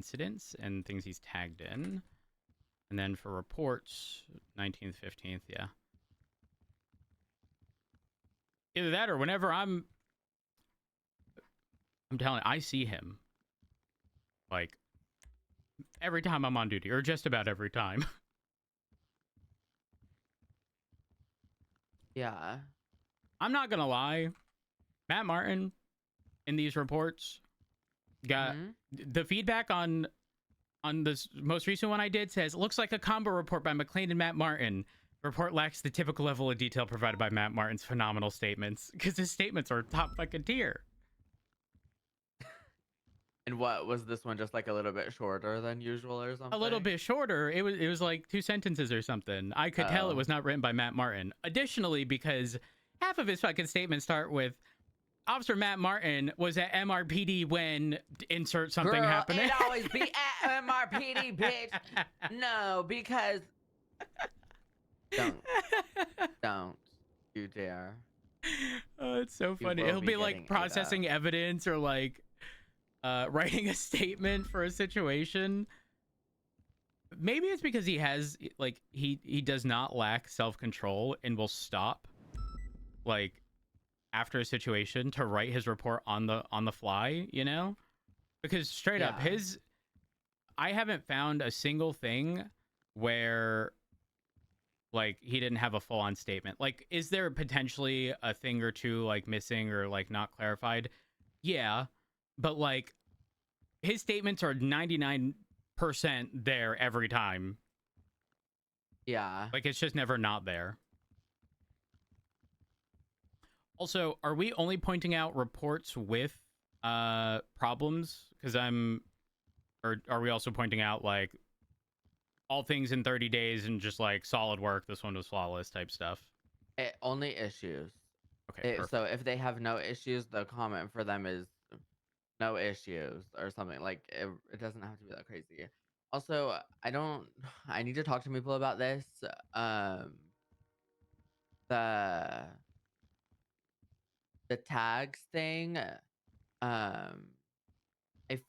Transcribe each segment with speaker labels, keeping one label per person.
Speaker 1: incidents and things he's tagged in. And then for reports, 19th, 15th, yeah. Either that or whenever I'm telling you, I see him. Like, every time I'm on duty, or just about every time.
Speaker 2: Yeah.
Speaker 1: I'm not gonna lie. Matt Martin, in these reports, got the feedback on this most recent one I did says, looks like a combo report by McLean and Matt Martin. Report lacks the typical level of detail provided by Matt Martin's phenomenal statements, because his statements are top fucking tier.
Speaker 2: And what was this one, just like a little bit shorter than usual or something?
Speaker 1: A little bit shorter. It was like 2 sentences or something. I could tell it was not written by Matt Martin. Additionally, because half of his fucking statements start with, Officer Matt Martin was at MRPD when insert something
Speaker 2: Girl,
Speaker 1: happening.
Speaker 2: It always be at MRPD, bitch. No, because don't you dare.
Speaker 1: Oh, it's so funny.
Speaker 2: will
Speaker 1: He'll
Speaker 2: be
Speaker 1: be like
Speaker 2: getting ate
Speaker 1: processing
Speaker 2: up.
Speaker 1: evidence or like writing a statement for a situation. Maybe it's because he has like he does not lack self-control and will stop like after a situation to write his report on the fly, you know? Because straight up his I haven't found a single thing where like he didn't have a full-on statement. Like, is there potentially a thing or two like missing or like not clarified? Yeah, but like his statements are 99% there every time.
Speaker 2: Yeah.
Speaker 1: Like, it's just never not there. Also, are we only pointing out reports with problems? Because or are we also pointing out like all things in 30 days and just like solid work, this one was flawless type stuff?
Speaker 2: Only issues.
Speaker 1: Okay, perfect.
Speaker 2: So if they have no issues, the comment for them is no issues or something. Like it doesn't have to be that crazy. Also, I need to talk to people about this. The tags thing. I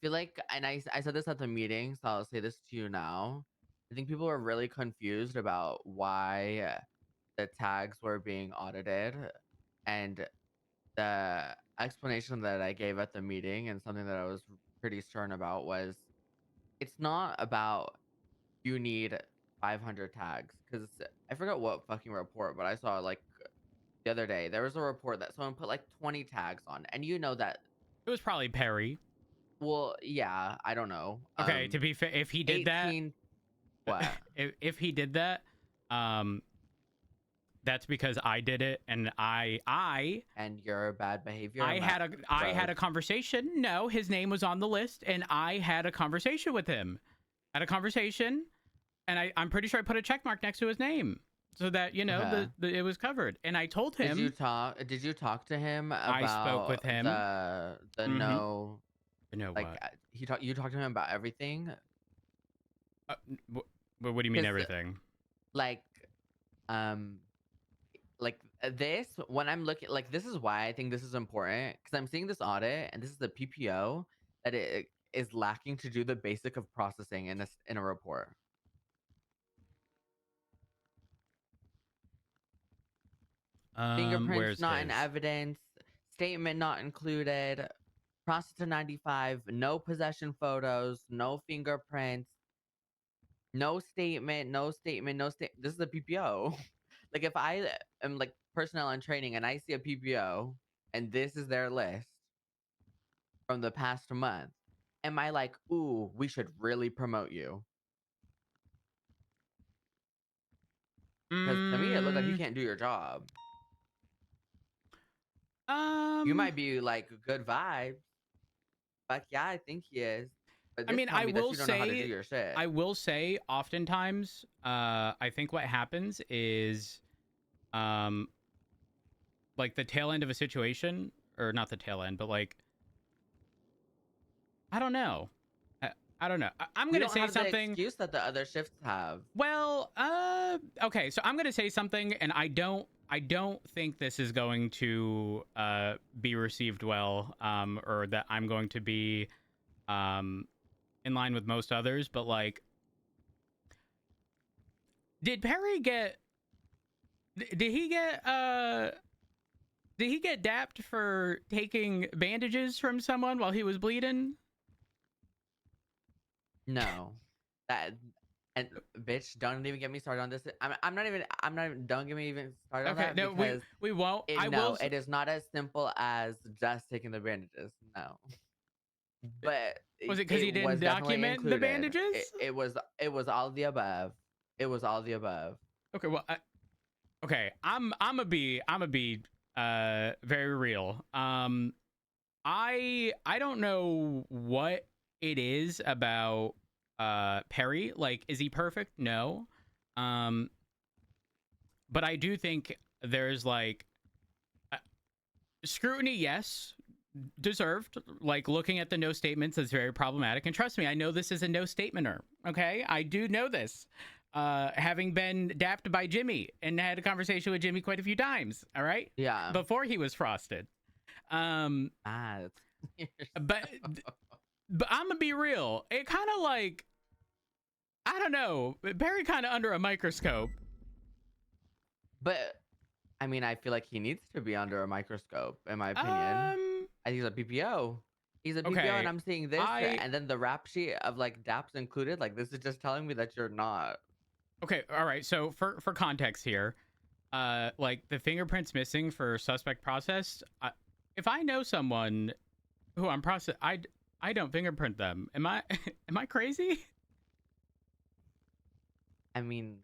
Speaker 2: feel like, and I said this at the meeting, so I'll say this to you now. I think people are really confused about why the tags were being audited, and the explanation that I gave at the meeting and something that I was pretty stern about was, it's not about you need 500 tags, because I forgot what fucking report, but I saw like the other day there was a report that someone put like 20 tags on, and you know that
Speaker 1: It was probably Perry.
Speaker 2: well, yeah, I don't know.
Speaker 1: Okay, to be fair, if he did
Speaker 2: 18 what?
Speaker 1: if he did that, that's because I did it, and
Speaker 2: And your bad behavior.
Speaker 1: I had a conversation. No, his name was on the list, and I had a conversation with him. Had a conversation, and I'm pretty sure I put a check mark next to his name so that you know it was covered. And I told him.
Speaker 2: Did you talk to him about?
Speaker 1: I spoke with him.
Speaker 2: The no.
Speaker 1: No,
Speaker 2: like
Speaker 1: what?
Speaker 2: You talked to him about everything.
Speaker 1: What do you mean everything?
Speaker 2: Like, this, when I'm looking, like, this is why I think this is important, because I'm seeing this audit and this is the PPO that it is lacking to do the basic of processing in a report. Fingerprints not in evidence, statement not included, process to 95, no possession photos, no fingerprints, no statement. This is a PPO. Like, if I am like personnel and training and I see a PPO and this is their list from the past month, am I like, ooh, we should really promote you? Because to me, it looks like you can't do your job. You might be like good vibes. Fuck yeah, I think he is. But
Speaker 1: I mean, I will say, oftentimes, I think what happens is, like the tail end of a situation, or not the tail end, but like, I don't know. I don't know. I'm gonna say something.
Speaker 2: The excuse that the other shifts have.
Speaker 1: Well, okay. So I'm gonna say something, and I don't think this is going to be received well, or that I'm going to be in line with most others, but like, did Perry get? Did he get? Did he get dapped for taking bandages from someone while he was bleeding?
Speaker 2: No, that and bitch, don't even get me started on this. I'm not even. Don't get me even started on
Speaker 1: Okay,
Speaker 2: that
Speaker 1: no,
Speaker 2: because
Speaker 1: we won't.
Speaker 2: it
Speaker 1: I will.
Speaker 2: no, it is not as simple as just taking the bandages. No, but
Speaker 1: Was it because he
Speaker 2: it
Speaker 1: didn't
Speaker 2: was definitely
Speaker 1: document the
Speaker 2: included.
Speaker 1: bandages?
Speaker 2: It was all of the above. It was all of the above.
Speaker 1: Okay, well, okay, I'm a be very real. I don't know what it is about Perry. Like, is he perfect? No. Um, but I do think there's like uh, scrutiny, yes, deserved. Like looking at the no statements is very problematic. And trust me, I know this is a no statementer. Okay, I do know this. Having been dapped by Jimmy and had a conversation with Jimmy quite a few times. All right,
Speaker 2: Yeah.
Speaker 1: before he was frosted. Um,
Speaker 2: Ah,
Speaker 1: but but I'm gonna be real. It kind of like I don't know. Barry kind of under a microscope.
Speaker 2: but I mean, I feel like he needs to be under a microscope, in my opinion.
Speaker 1: Um.
Speaker 2: I think he's a PPO. He's a PPO, and
Speaker 1: Okay.
Speaker 2: I'm seeing this,
Speaker 1: I
Speaker 2: and then the rap sheet of like DAPs included. Like, this is just telling me that you're not.
Speaker 1: okay. All right. So for context here, like the fingerprints missing for suspect processed. If I know someone who I'm process, I don't fingerprint them. Am I am I crazy?
Speaker 2: I mean,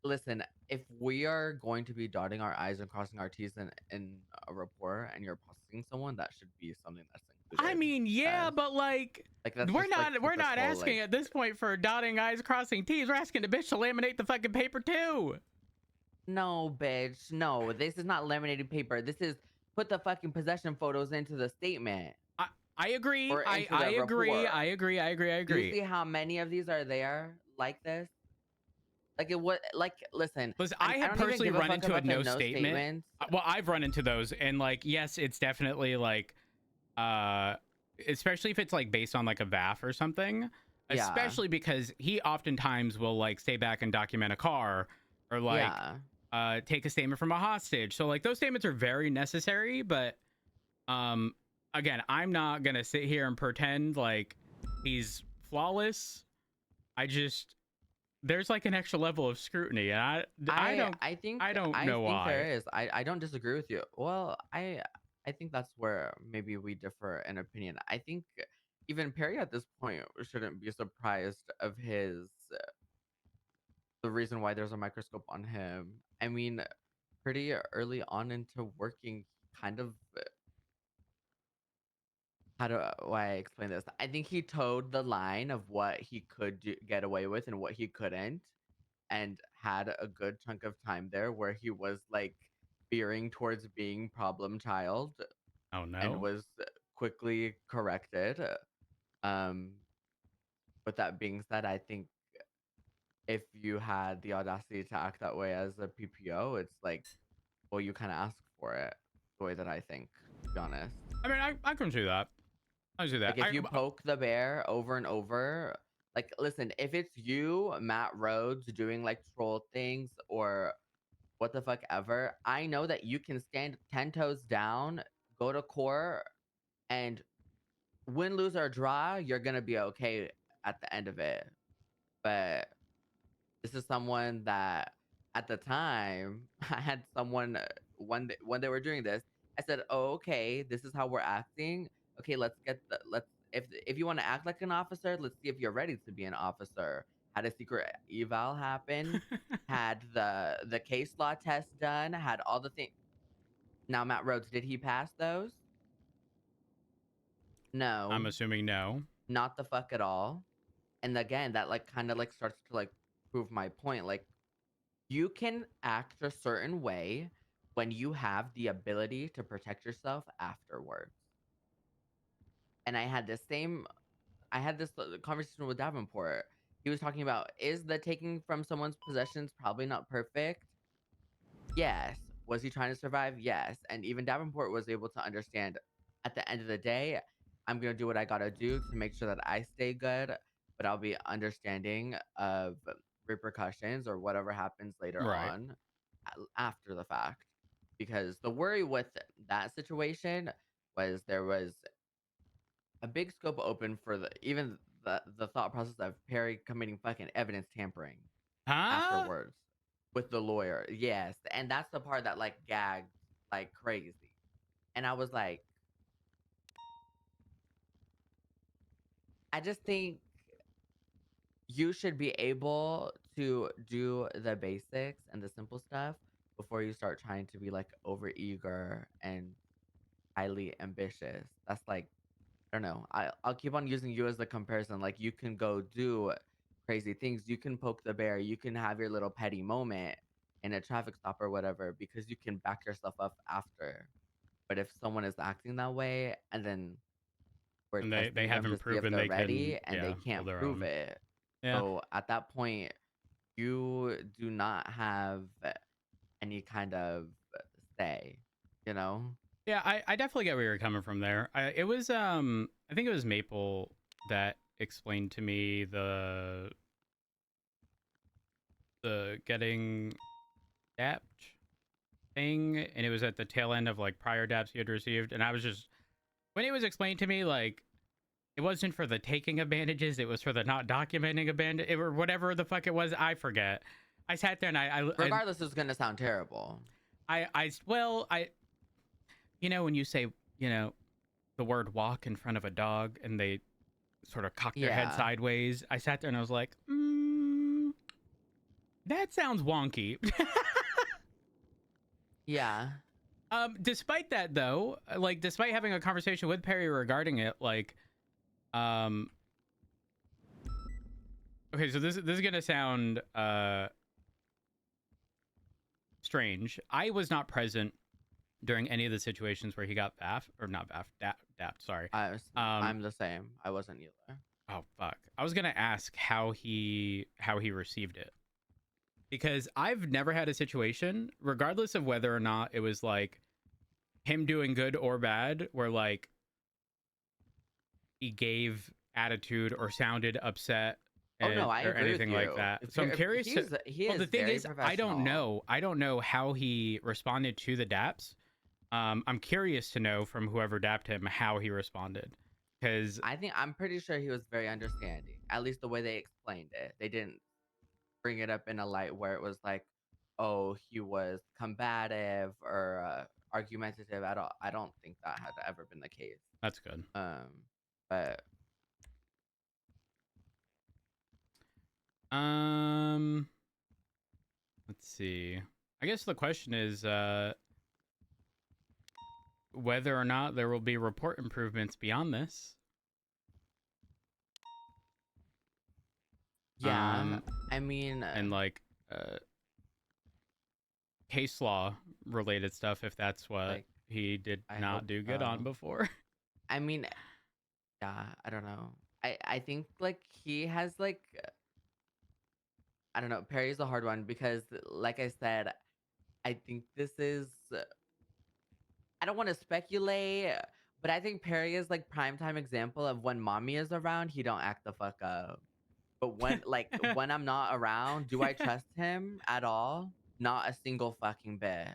Speaker 2: listen, if we are going to be dotting our I's and crossing our T's in a rapport, and you're processing someone, that should be something that's
Speaker 1: I
Speaker 2: included.
Speaker 1: mean, yeah,
Speaker 2: As
Speaker 1: but like
Speaker 2: that's
Speaker 1: we're
Speaker 2: just like
Speaker 1: not we're not
Speaker 2: typical.
Speaker 1: asking
Speaker 2: Like,
Speaker 1: at this point for dotting I's crossing T's. We're asking the bitch to laminate the fucking paper too.
Speaker 2: no, bitch, no, this is not laminated paper. This is put the fucking possession photos into the statement
Speaker 1: I I agree.
Speaker 2: or
Speaker 1: I
Speaker 2: into
Speaker 1: I
Speaker 2: the
Speaker 1: agree. I
Speaker 2: report.
Speaker 1: agree. I agree. I
Speaker 2: Do you
Speaker 1: agree.
Speaker 2: see how many of these are there like this? Like it would like listen,
Speaker 1: Listen, I
Speaker 2: I
Speaker 1: have
Speaker 2: don't even
Speaker 1: personally
Speaker 2: give a
Speaker 1: run
Speaker 2: fuck
Speaker 1: into a
Speaker 2: about the
Speaker 1: no
Speaker 2: no
Speaker 1: statement.
Speaker 2: statements.
Speaker 1: Well, I've run into those, and like, yes, it's definitely like, uh, especially if it's like based on like a VAF or something.
Speaker 2: Yeah.
Speaker 1: Especially because he oftentimes will like stay back and document a car, or like,
Speaker 2: Yeah.
Speaker 1: take a statement from a hostage. So like those statements are very necessary, but um, again, I'm not gonna sit here and pretend like he's flawless. I just there's like an extra level of scrutiny, and I don't
Speaker 2: I
Speaker 1: know
Speaker 2: think there
Speaker 1: why.
Speaker 2: is. I don't disagree with you. Well, I think that's where maybe we differ in opinion. I think even Perry at this point shouldn't be surprised of his the reason why there's a microscope on him. I mean, pretty early on into working, he kind of how do why I explain this? I think he towed the line of what he could get away with and what he couldn't, and had a good chunk of time there where he was like veering towards being problem child
Speaker 1: Oh
Speaker 2: and
Speaker 1: no.
Speaker 2: was quickly corrected. Um, with that being said, I think if you had the audacity to act that way as a PPO, it's like, well, you kind of asked for it. The way that I think, to be honest.
Speaker 1: I mean, I can see that. I see that.
Speaker 2: Like if you poke the bear over and over, like listen, if it's you, Matt Rhodes, doing like troll things or what the fuck ever, I know that you can stand 10 toes down, go to court, and win, lose, or draw, you're gonna be okay at the end of it. But this is someone that at the time I had someone when they were doing this, I said, "Oh, okay, this is how we're acting. Okay, let's if you want to act like an officer, let's see if you're ready to be an officer." Had a secret eval happen, had the case law test done, had all the things. Now, Matt Rhodes, did he pass those?
Speaker 1: I'm
Speaker 2: No,
Speaker 1: assuming no.
Speaker 2: not the fuck at all. And again, that like kind of like starts to like prove my point. Like you can act a certain way when you have the ability to protect yourself afterwards. And I had this conversation with Davenport. He was talking about, is the taking from someone's possessions probably not perfect? Yes. Was he trying to survive? Yes. And even Davenport was able to understand at the end of the day, I'm going to do what I got to do to make sure that I stay good. but I'll be understanding of repercussions or whatever happens later
Speaker 1: Right.
Speaker 2: on after the fact. Because the worry with that situation was there was a big scope open for the thought process of Perry committing fucking evidence tampering
Speaker 1: Huh?
Speaker 2: afterwards with the lawyer. Yes, and that's the part that like gagged like crazy. And I was like, I just think you should be able to do the basics and the simple stuff before you start trying to be like over eager and highly ambitious. That's like, I don't know. I'll keep on using you as the comparison. Like you can go do crazy things. You can poke the bear. You can have your little petty moment in a traffic stop or whatever because you can back yourself up after. But if someone is acting that way and then we're
Speaker 1: And they
Speaker 2: testing them to
Speaker 1: haven't
Speaker 2: see if
Speaker 1: proven
Speaker 2: they're
Speaker 1: they can,
Speaker 2: ready and they
Speaker 1: yeah, hold
Speaker 2: can't
Speaker 1: their
Speaker 2: prove
Speaker 1: own.
Speaker 2: it.
Speaker 1: Yeah.
Speaker 2: So at that point, you do not have any kind of say, you know?
Speaker 1: Yeah, I definitely get where you're coming from there. It was I think it was Maple that explained to me the getting dapped thing, and it was at the tail end of like prior daps he had received, and I was just when it was explained to me like it wasn't for the taking of bandages, it was for the not documenting a bandage or whatever the fuck it was. I forget. I sat there and
Speaker 2: Regardless, it's gonna sound terrible.
Speaker 1: well, you know when you say, you know, the word walk in front of a dog and they sort of cock their head
Speaker 2: Yeah.
Speaker 1: sideways, I sat there and I was like, that sounds wonky.
Speaker 2: Yeah.
Speaker 1: Despite that though, like despite having a conversation with Perry regarding it, like, um, okay, so this is gonna sound strange. I was not present during any of the situations where he got baff or not baff dapped. Sorry. Um,
Speaker 2: I'm the same. I wasn't either.
Speaker 1: oh fuck. I was gonna ask how he received it because I've never had a situation, regardless of whether or not it was like him doing good or bad, where like he gave attitude or sounded upset
Speaker 2: Oh no,
Speaker 1: and
Speaker 2: I
Speaker 1: or
Speaker 2: agree with
Speaker 1: anything like
Speaker 2: you.
Speaker 1: that. So I'm curious to.
Speaker 2: He
Speaker 1: Well,
Speaker 2: is
Speaker 1: the thing
Speaker 2: very
Speaker 1: is, I don't
Speaker 2: professional.
Speaker 1: know. I don't know how he responded to the daps. I'm curious to know from whoever dapped him how he responded, because
Speaker 2: I'm pretty sure he was very understanding. At least the way they explained it. They didn't bring it up in a light where it was like, oh, he was combative or argumentative at all. I don't think that had ever been the case.
Speaker 1: that's good.
Speaker 2: Um, but
Speaker 1: Um, let's see. I guess the question is whether or not there will be report improvements beyond this.
Speaker 2: yeah, I mean,
Speaker 1: And like uh, case law related stuff, if that's what
Speaker 2: like
Speaker 1: he did
Speaker 2: I hope
Speaker 1: not do good on
Speaker 2: so.
Speaker 1: before.
Speaker 2: I mean, yeah, I don't know. I think like he has like I don't know. Perry's a hard one because, like I said, I think this is. I don't want to speculate, but I think Perry is like prime time example of when mommy is around, he don't act the fuck up. But when I'm not around, do I trust him at all? Not a single fucking bit.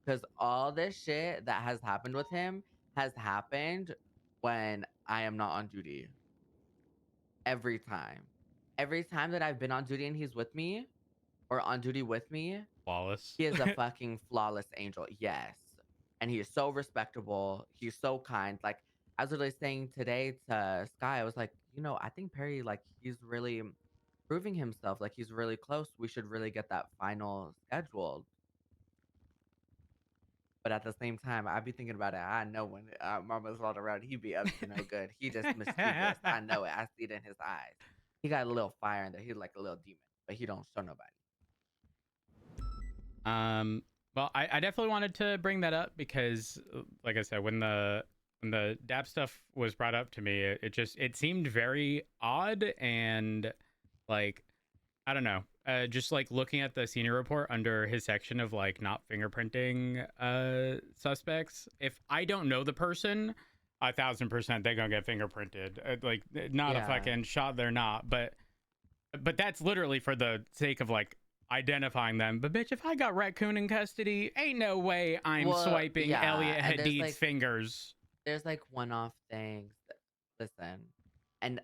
Speaker 2: Because all this shit that has happened with him has happened when I am not on duty. Every time. Every time that I've been on duty and he's with me or on duty with me,
Speaker 1: Flawless.
Speaker 2: he is a fucking flawless angel. Yes. And he is so respectable. He's so kind. Like I was literally saying today to Sky, I was like, you know, I think Perry, like, he's really proving himself. Like he's really close. We should really get that final scheduled. But at the same time, I be thinking about it. I know when Mama's not around, he be up to no good. He just mischievous. I know it. I see it in his eyes. He got a little fire in there. He's like a little demon, but he don't show nobody.
Speaker 1: um, well, I definitely wanted to bring that up because, like I said, when the DAP stuff was brought up to me, it just it seemed very odd and like I don't know. Just like looking at the senior report under his section of like not fingerprinting suspects. If I don't know the person, 1,000% they're gonna get fingerprinted. Like, not a
Speaker 2: Yeah.
Speaker 1: fucking shot, they're not. But that's literally for the sake of like identifying them. But bitch, if I got Raccoon in custody, ain't no way I'm
Speaker 2: Well,
Speaker 1: swiping
Speaker 2: yeah,
Speaker 1: Elliot
Speaker 2: and
Speaker 1: Hadid's fingers.
Speaker 2: there's like one-off things. Listen, and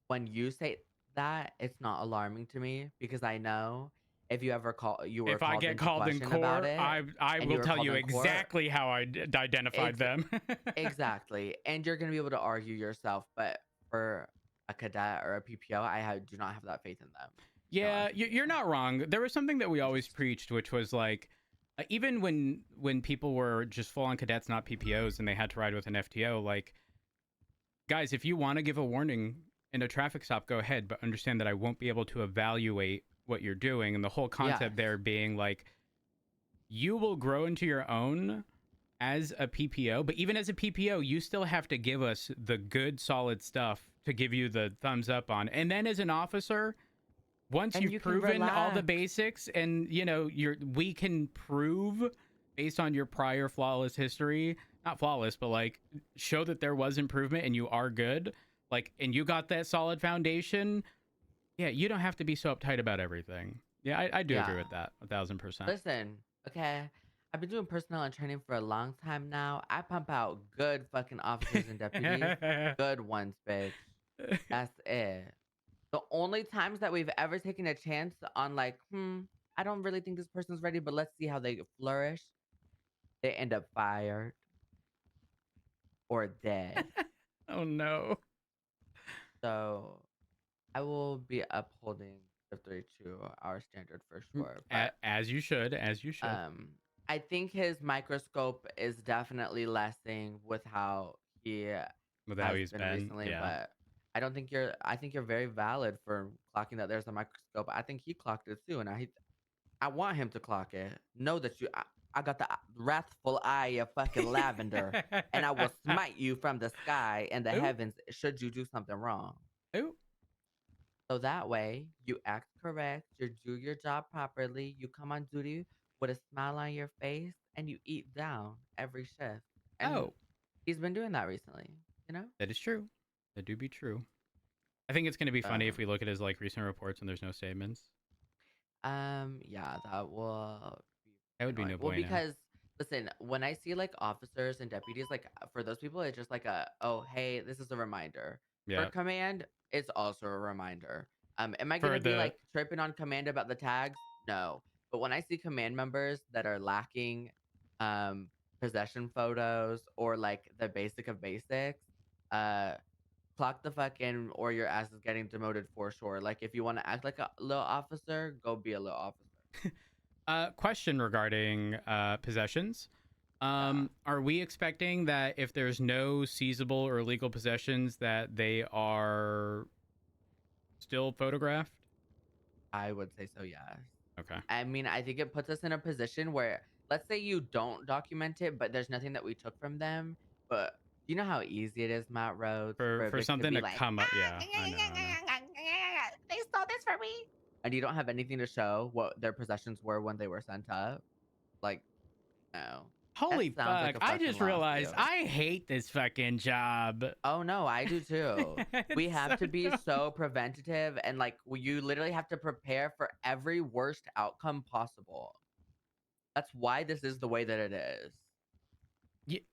Speaker 2: when you say that, it's not alarming to me because I know if you were
Speaker 1: If I
Speaker 2: called
Speaker 1: get
Speaker 2: into
Speaker 1: called in
Speaker 2: question about
Speaker 1: court,
Speaker 2: it
Speaker 1: I
Speaker 2: and you
Speaker 1: will
Speaker 2: were
Speaker 1: tell
Speaker 2: called
Speaker 1: you
Speaker 2: in court,
Speaker 1: exactly how I identified
Speaker 2: ex-
Speaker 1: them.
Speaker 2: exactly, and you're gonna be able to argue yourself. But for a cadet or a PPO, do not have that faith in them. To be
Speaker 1: Yeah,
Speaker 2: honest with
Speaker 1: you're not wrong. There was something that we always preached, which was like, even when people were just full on cadets, not PPOs, and they had to ride with an FTO, like, guys, if you want to give a warning in a traffic stop, go ahead, but understand that I won't be able to evaluate what you're doing. And the whole
Speaker 2: you. Yes.
Speaker 1: concept there being like, you will grow into your own as a PPO, but even as a PPO, you still have to give us the good, solid stuff to give you the thumbs up on. And then as an officer, once
Speaker 2: And
Speaker 1: you've
Speaker 2: you can
Speaker 1: proven all the
Speaker 2: relax.
Speaker 1: basics and we can prove based on your prior flawless history, not flawless, but like show that there was improvement and you are good, like, and you got that solid foundation. Yeah, you don't have to be so uptight about everything. Yeah, I do
Speaker 2: Yeah.
Speaker 1: agree with that 1,000%.
Speaker 2: Listen, okay. I've been doing personnel and training for a long time now. I pump out good fucking officers and deputies. Good ones, bitch. That's it. The only times that we've ever taken a chance on like, I don't really think this person's ready, but let's see how they flourish. They end up fired or dead.
Speaker 1: Oh no.
Speaker 2: So I will be upholding the 32 our standard for sure. But
Speaker 1: As you should, as you should.
Speaker 2: um I think his microscope is definitely lessening with how he
Speaker 1: With how
Speaker 2: has
Speaker 1: he's
Speaker 2: been
Speaker 1: been,
Speaker 2: recently,
Speaker 1: yeah.
Speaker 2: but I think you're very valid for clocking that there's a microscope. I think he clocked it too, and I want him to clock it. Know that I got the wrathful eye of fucking lavender, and I will smite you from the sky and the
Speaker 1: Ooh,
Speaker 2: heavens should you do something wrong.
Speaker 1: ooh.
Speaker 2: So that way, you act correct, you do your job properly, you come on duty with a smile on your face, and you eat down every shift. And
Speaker 1: Oh,
Speaker 2: he's been doing that recently, you know?
Speaker 1: that is true. That do be true. I think it's going to be funny if
Speaker 2: Um,
Speaker 1: we look at his like recent reports and there's no statements.
Speaker 2: yeah, that will
Speaker 1: That
Speaker 2: be
Speaker 1: would be
Speaker 2: annoying.
Speaker 1: no
Speaker 2: Well,
Speaker 1: bueno.
Speaker 2: because listen, when I see like officers and deputies, like for those people, it's just like oh, hey, this is a reminder. For
Speaker 1: Yeah.
Speaker 2: command, it's also a reminder. Am I
Speaker 1: For
Speaker 2: gonna be
Speaker 1: the
Speaker 2: like tripping on command about the tags? No. But when I see command members that are lacking um possession photos or like the basic of basics, uh clock the fuck in or your ass is getting demoted for sure. Like if you want to act like a little officer, go be a little officer.
Speaker 1: question regarding possessions.
Speaker 2: Yeah.
Speaker 1: Are we expecting that if there's no seizable or illegal possessions that they are still photographed?
Speaker 2: I would say so, yes.
Speaker 1: Okay.
Speaker 2: I mean, I think it puts us in a position where, let's say you don't document it, but there's nothing that we took from them. But you know how easy it is, Matt Rhodes, for a
Speaker 1: For
Speaker 2: Vic to
Speaker 1: something
Speaker 2: be
Speaker 1: to
Speaker 2: like,
Speaker 1: come up, yeah. I know, I know.
Speaker 2: they stole this from me. And you don't have anything to show what their possessions were when they were sent up. Like, no. That
Speaker 1: Holy
Speaker 2: sounds like
Speaker 1: fuck.
Speaker 2: a
Speaker 1: I
Speaker 2: fucking
Speaker 1: just realized
Speaker 2: lawsuit.
Speaker 1: I hate this fucking job.
Speaker 2: Oh no, I do too. We
Speaker 1: It's
Speaker 2: have
Speaker 1: so
Speaker 2: to be
Speaker 1: dumb.
Speaker 2: so preventative and like you literally have to prepare for every worst outcome possible. That's why this is the way that it is.
Speaker 1: Ye-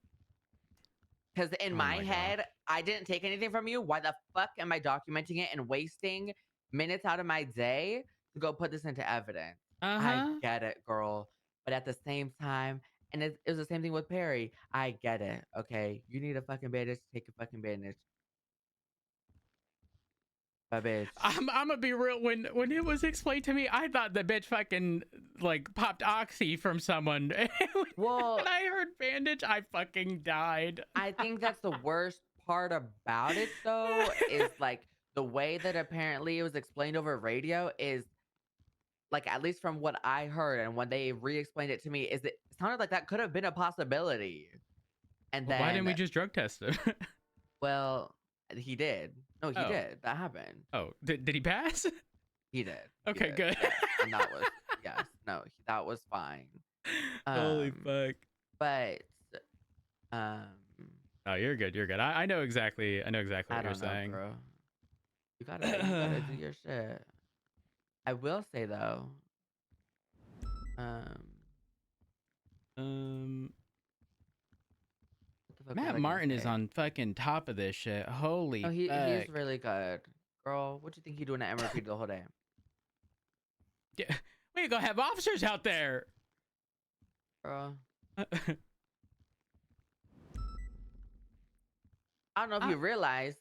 Speaker 2: Because in
Speaker 1: oh
Speaker 2: my
Speaker 1: my god.
Speaker 2: head, I didn't take anything from you. Why the fuck am I documenting it and wasting minutes out of my day to go put this into evidence? I
Speaker 1: Uh-huh.
Speaker 2: get it, girl. But at the same time, and it was the same thing with Perry. I get it. Okay. You need a fucking bandage, take a fucking bandage. But bitch.
Speaker 1: I'm gonna be real. When it was explained to me, I thought the bitch fucking like popped oxy from someone.
Speaker 2: Well,
Speaker 1: When I heard bandage, I fucking died.
Speaker 2: I think that's the worst part about it though, is like the way that apparently it was explained over radio is like at least from what I heard and when they re-explained it to me, is it sounded like that could have been a possibility. And
Speaker 1: Why didn't we
Speaker 2: then
Speaker 1: just drug test him?
Speaker 2: well, he did. No, he
Speaker 1: Oh,
Speaker 2: did. That happened.
Speaker 1: oh, did he pass?
Speaker 2: He did. He
Speaker 1: Okay,
Speaker 2: did.
Speaker 1: good.
Speaker 2: Yes. And that was yes. No, that was fine.
Speaker 1: Holy
Speaker 2: Um
Speaker 1: fuck.
Speaker 2: but um
Speaker 1: Oh, you're good. You're good. I know exactly. I know exactly
Speaker 2: I
Speaker 1: what you're
Speaker 2: don't know,
Speaker 1: saying.
Speaker 2: bro. You gotta do your shit. I will say though, um,
Speaker 1: um,
Speaker 2: what the fuck was
Speaker 1: Matt
Speaker 2: I gonna
Speaker 1: Martin is
Speaker 2: say?
Speaker 1: on fucking top of this shit.
Speaker 2: No,
Speaker 1: Holy
Speaker 2: he's
Speaker 1: fuck.
Speaker 2: really good. Girl, what you think he doing at MRP the whole day?
Speaker 1: Yeah, we gonna have officers out there.
Speaker 2: Girl, I don't know if
Speaker 1: I,
Speaker 2: you realized.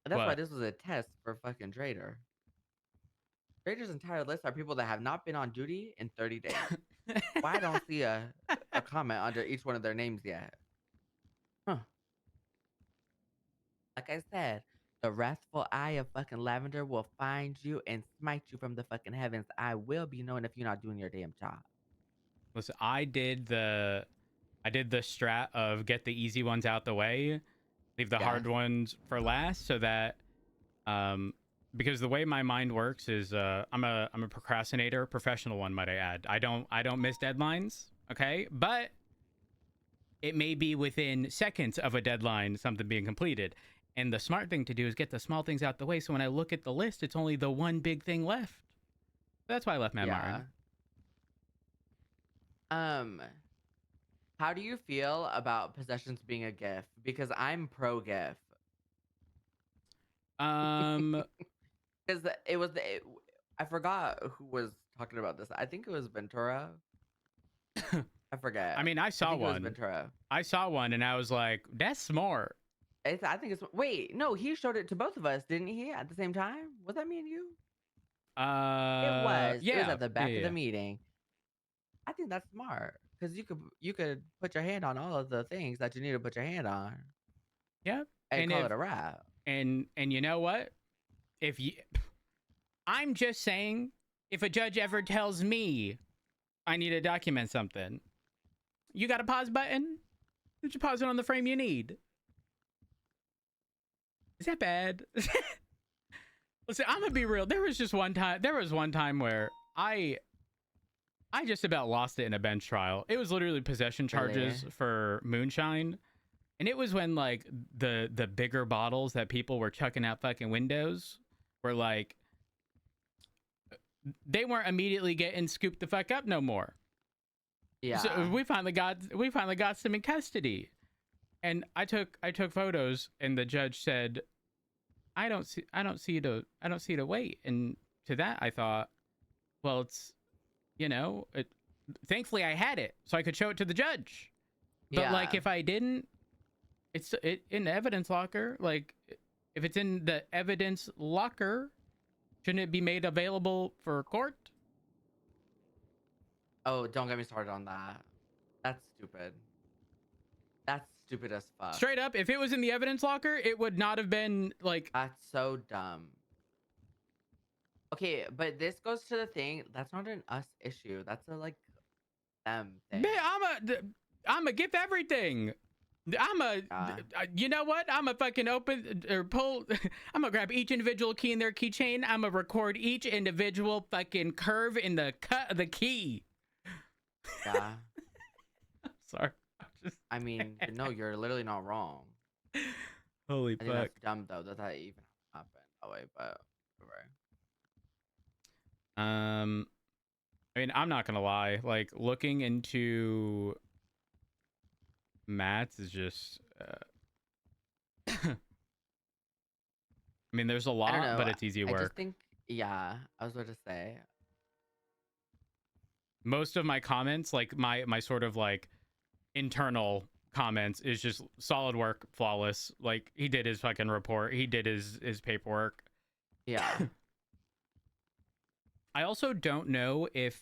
Speaker 2: That's why
Speaker 1: what?
Speaker 2: this was a test for fucking Trader. Trader's entire list are people that have not been on duty in 30 days. Why I don't see a comment under each one of their names yet? Huh. Like I said, the wrathful eye of fucking Lavender will find you and smite you from the fucking heavens. I will be knowing if you're not doing your damn job.
Speaker 1: Listen, I did the strat of get the easy ones out the way, leave the
Speaker 2: Yes.
Speaker 1: hard ones for last, so that um because the way my mind works is I'm a procrastinator, professional one, might I add. I don't miss deadlines, okay? But it may be within seconds of a deadline something being completed. And the smart thing to do is get the small things out the way, so when I look at the list, it's only the one big thing left. That's why I left Matt
Speaker 2: Yeah.
Speaker 1: Martin.
Speaker 2: Um, how do you feel about possessions being a gift? Because I'm pro gift.
Speaker 1: Um
Speaker 2: Because it was I forgot who was talking about this. I think it was Ventura. I
Speaker 1: I
Speaker 2: forget.
Speaker 1: mean, I
Speaker 2: I
Speaker 1: saw
Speaker 2: think it was
Speaker 1: one.
Speaker 2: Ventura.
Speaker 1: I saw one and I was like, that's smart.
Speaker 2: I think it's wait, no, he showed it to both of us, didn't he? At the same time? Was that me and you? It was. It was
Speaker 1: Yeah,
Speaker 2: at the
Speaker 1: yeah,
Speaker 2: back of the
Speaker 1: yeah.
Speaker 2: meeting. I think that's smart because you could put your hand on all of the things that you need to put your hand on
Speaker 1: Yeah.
Speaker 2: and
Speaker 1: And
Speaker 2: call
Speaker 1: if
Speaker 2: it a wrap.
Speaker 1: and you know what? If you I'm just saying, if a judge ever tells me I need to document something, you got a pause button? Did you pause it on the frame you need? Is that bad? Listen, I'm gonna be real. There was one time where I just about lost it in a bench trial. It was literally possession
Speaker 2: Really?
Speaker 1: charges for moonshine. And it was when like the bigger bottles that people were chucking out fucking windows were like they weren't immediately getting scooped the fuck up no more. So
Speaker 2: Yeah.
Speaker 1: we finally got some in custody. And I took photos and the judge said, I don't see the weight. And to that I thought, well, it's thankfully I had it so I could show it to the judge. But like
Speaker 2: Yeah.
Speaker 1: if I didn't, it's in the evidence locker. Like if it's in the evidence locker, shouldn't it be made available for court?
Speaker 2: Oh, don't get me started on that. That's stupid. That's stupid as fuck.
Speaker 1: Straight up, if it was in the evidence locker, it would not have been like,
Speaker 2: That's so dumb. Okay, but this goes to the thing. That's not an us issue. That's a like them
Speaker 1: man,
Speaker 2: thing.
Speaker 1: I'm a give everything.
Speaker 2: Yeah.
Speaker 1: You know what? I'm a fucking open or pull. I'm gonna grab each individual key in their keychain. I'm gonna record each individual fucking curve in the cut of the key.
Speaker 2: Yeah.
Speaker 1: Sorry. I'm just
Speaker 2: I mean, no, you're literally not wrong.
Speaker 1: holy
Speaker 2: I think
Speaker 1: fuck.
Speaker 2: that's dumb though that even happened that way, but whatever.
Speaker 1: I mean, I'm not gonna lie. Like looking into Matt's is just. I mean, there's a
Speaker 2: I don't
Speaker 1: lot, but
Speaker 2: know.
Speaker 1: it's easy
Speaker 2: I just
Speaker 1: work.
Speaker 2: think, yeah, I was about to say,
Speaker 1: Most of my comments, like my sort of like internal comments, is just solid work, flawless. Like he did his fucking report, he did his paperwork.
Speaker 2: yeah,
Speaker 1: I also don't know if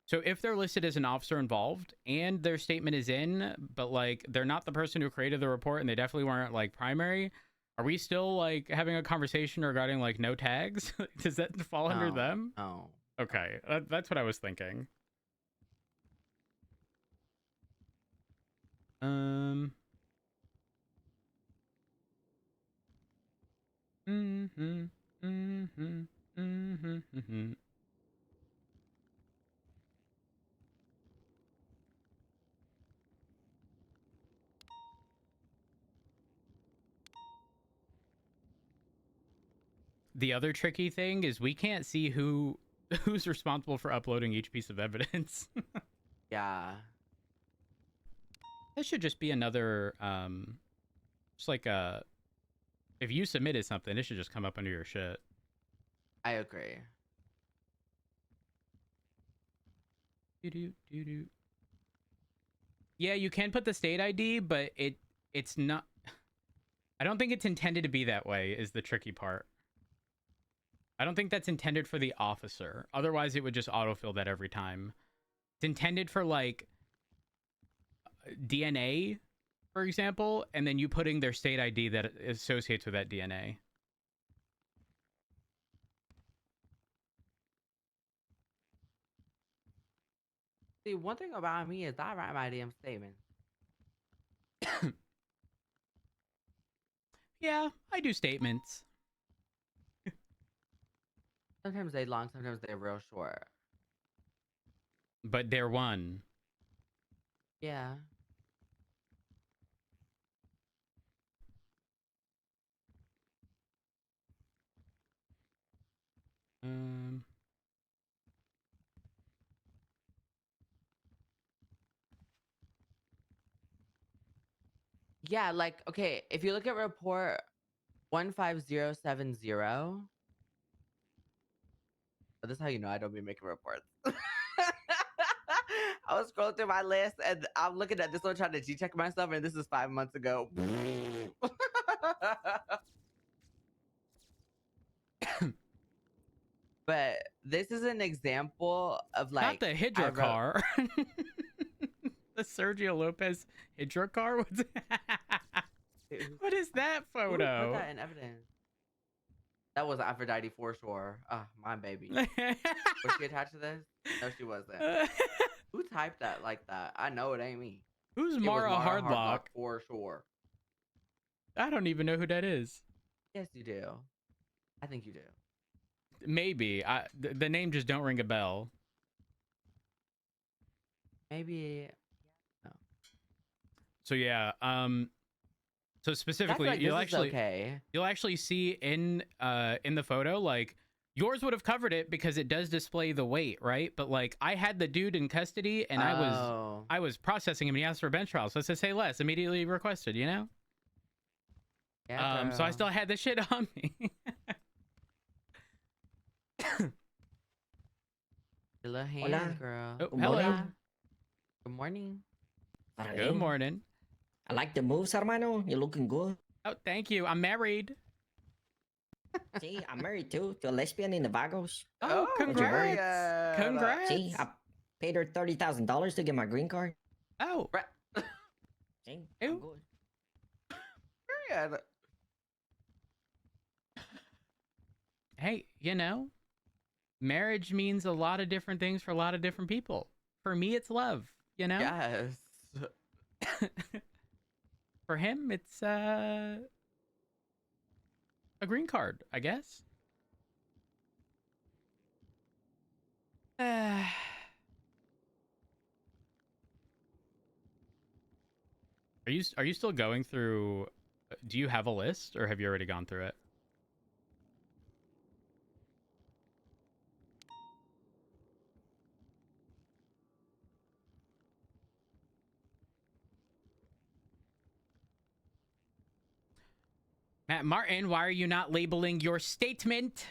Speaker 1: so if they're listed as an officer involved and their statement is in, but like they're not the person who created the report and they definitely weren't like primary. Are we still like having a conversation regarding like no tags? Does that fall under
Speaker 2: no,
Speaker 1: them?
Speaker 2: no.
Speaker 1: Okay, that's what I was thinking. Um. Mm-hmm. Mm-hmm. Mm-hmm. Mm-hmm. the other tricky thing is we can't see who's responsible for uploading each piece of evidence.
Speaker 2: Yeah.
Speaker 1: This should just be another just like a if you submitted something, it should just come up under your shit.
Speaker 2: I agree.
Speaker 1: Doo-doo. Yeah, you can put the state ID, but it's not. I don't think it's intended to be that way. Is the tricky part. I don't think that's intended for the officer. Otherwise, it would just autofill that every time. It's intended for like DNA, for example, and then you putting their state ID that associates with that DNA.
Speaker 2: See, one thing about me is I write my damn statements.
Speaker 1: Yeah, I do statements.
Speaker 2: Sometimes they long, sometimes they're real short.
Speaker 1: But they're one.
Speaker 2: Yeah.
Speaker 1: Um,
Speaker 2: Yeah, like, okay, if you look at report 15070, this is how you know I don't be making reports. I was scrolling through my list and I'm looking at this one trying to G-check myself, and this is 5 months ago. But this is an example of
Speaker 1: not
Speaker 2: like
Speaker 1: the Hydra car. The Sergio Lopez Hydra car. What is that
Speaker 2: Who
Speaker 1: photo?
Speaker 2: put that in evidence? That was Aphrodite for sure. Ah, my baby. Was she attached to this? No, she wasn't. Who typed that like that? I know it ain't me.
Speaker 1: Who's
Speaker 2: It was
Speaker 1: Mara Hardlock?
Speaker 2: for sure.
Speaker 1: I don't even know who that is.
Speaker 2: Yes, you do. I think you do.
Speaker 1: Maybe the name just don't ring a bell.
Speaker 2: Maybe. No.
Speaker 1: So yeah, so specifically,
Speaker 2: Like
Speaker 1: you'll
Speaker 2: this is
Speaker 1: actually
Speaker 2: okay.
Speaker 1: you'll actually see in the photo, like yours would have covered it because it does display the weight, right? But like I had the dude in custody and I was processing him and he asked for a bench trial, so it says say less, immediately requested, you know?
Speaker 2: Yeah,
Speaker 1: So I
Speaker 2: girl.
Speaker 1: still had the shit on me.
Speaker 2: Your little
Speaker 3: Hola.
Speaker 2: hands, girl.
Speaker 1: Oh,
Speaker 3: Good
Speaker 1: hello.
Speaker 3: morning.
Speaker 2: Good morning.
Speaker 1: Good morning.
Speaker 3: I like the moves, hermano. You're looking good.
Speaker 1: Oh, thank you. I'm married.
Speaker 3: See, I'm married too to a lesbian in the Vagos.
Speaker 1: Oh, congrats.
Speaker 2: period.
Speaker 1: Congrats.
Speaker 3: See, I paid her $30,000 to get my green card.
Speaker 1: Oh,
Speaker 3: See,
Speaker 1: Ew.
Speaker 3: I'm good.
Speaker 2: Period.
Speaker 1: hey, you know, marriage means a lot of different things for a lot of different people. For me, it's love, you know?
Speaker 2: Yes.
Speaker 1: For him, it's a green card, I guess. Are you still going through? Do you have a list, or have you already gone through it? Matt Martin, why are you not labeling your statement?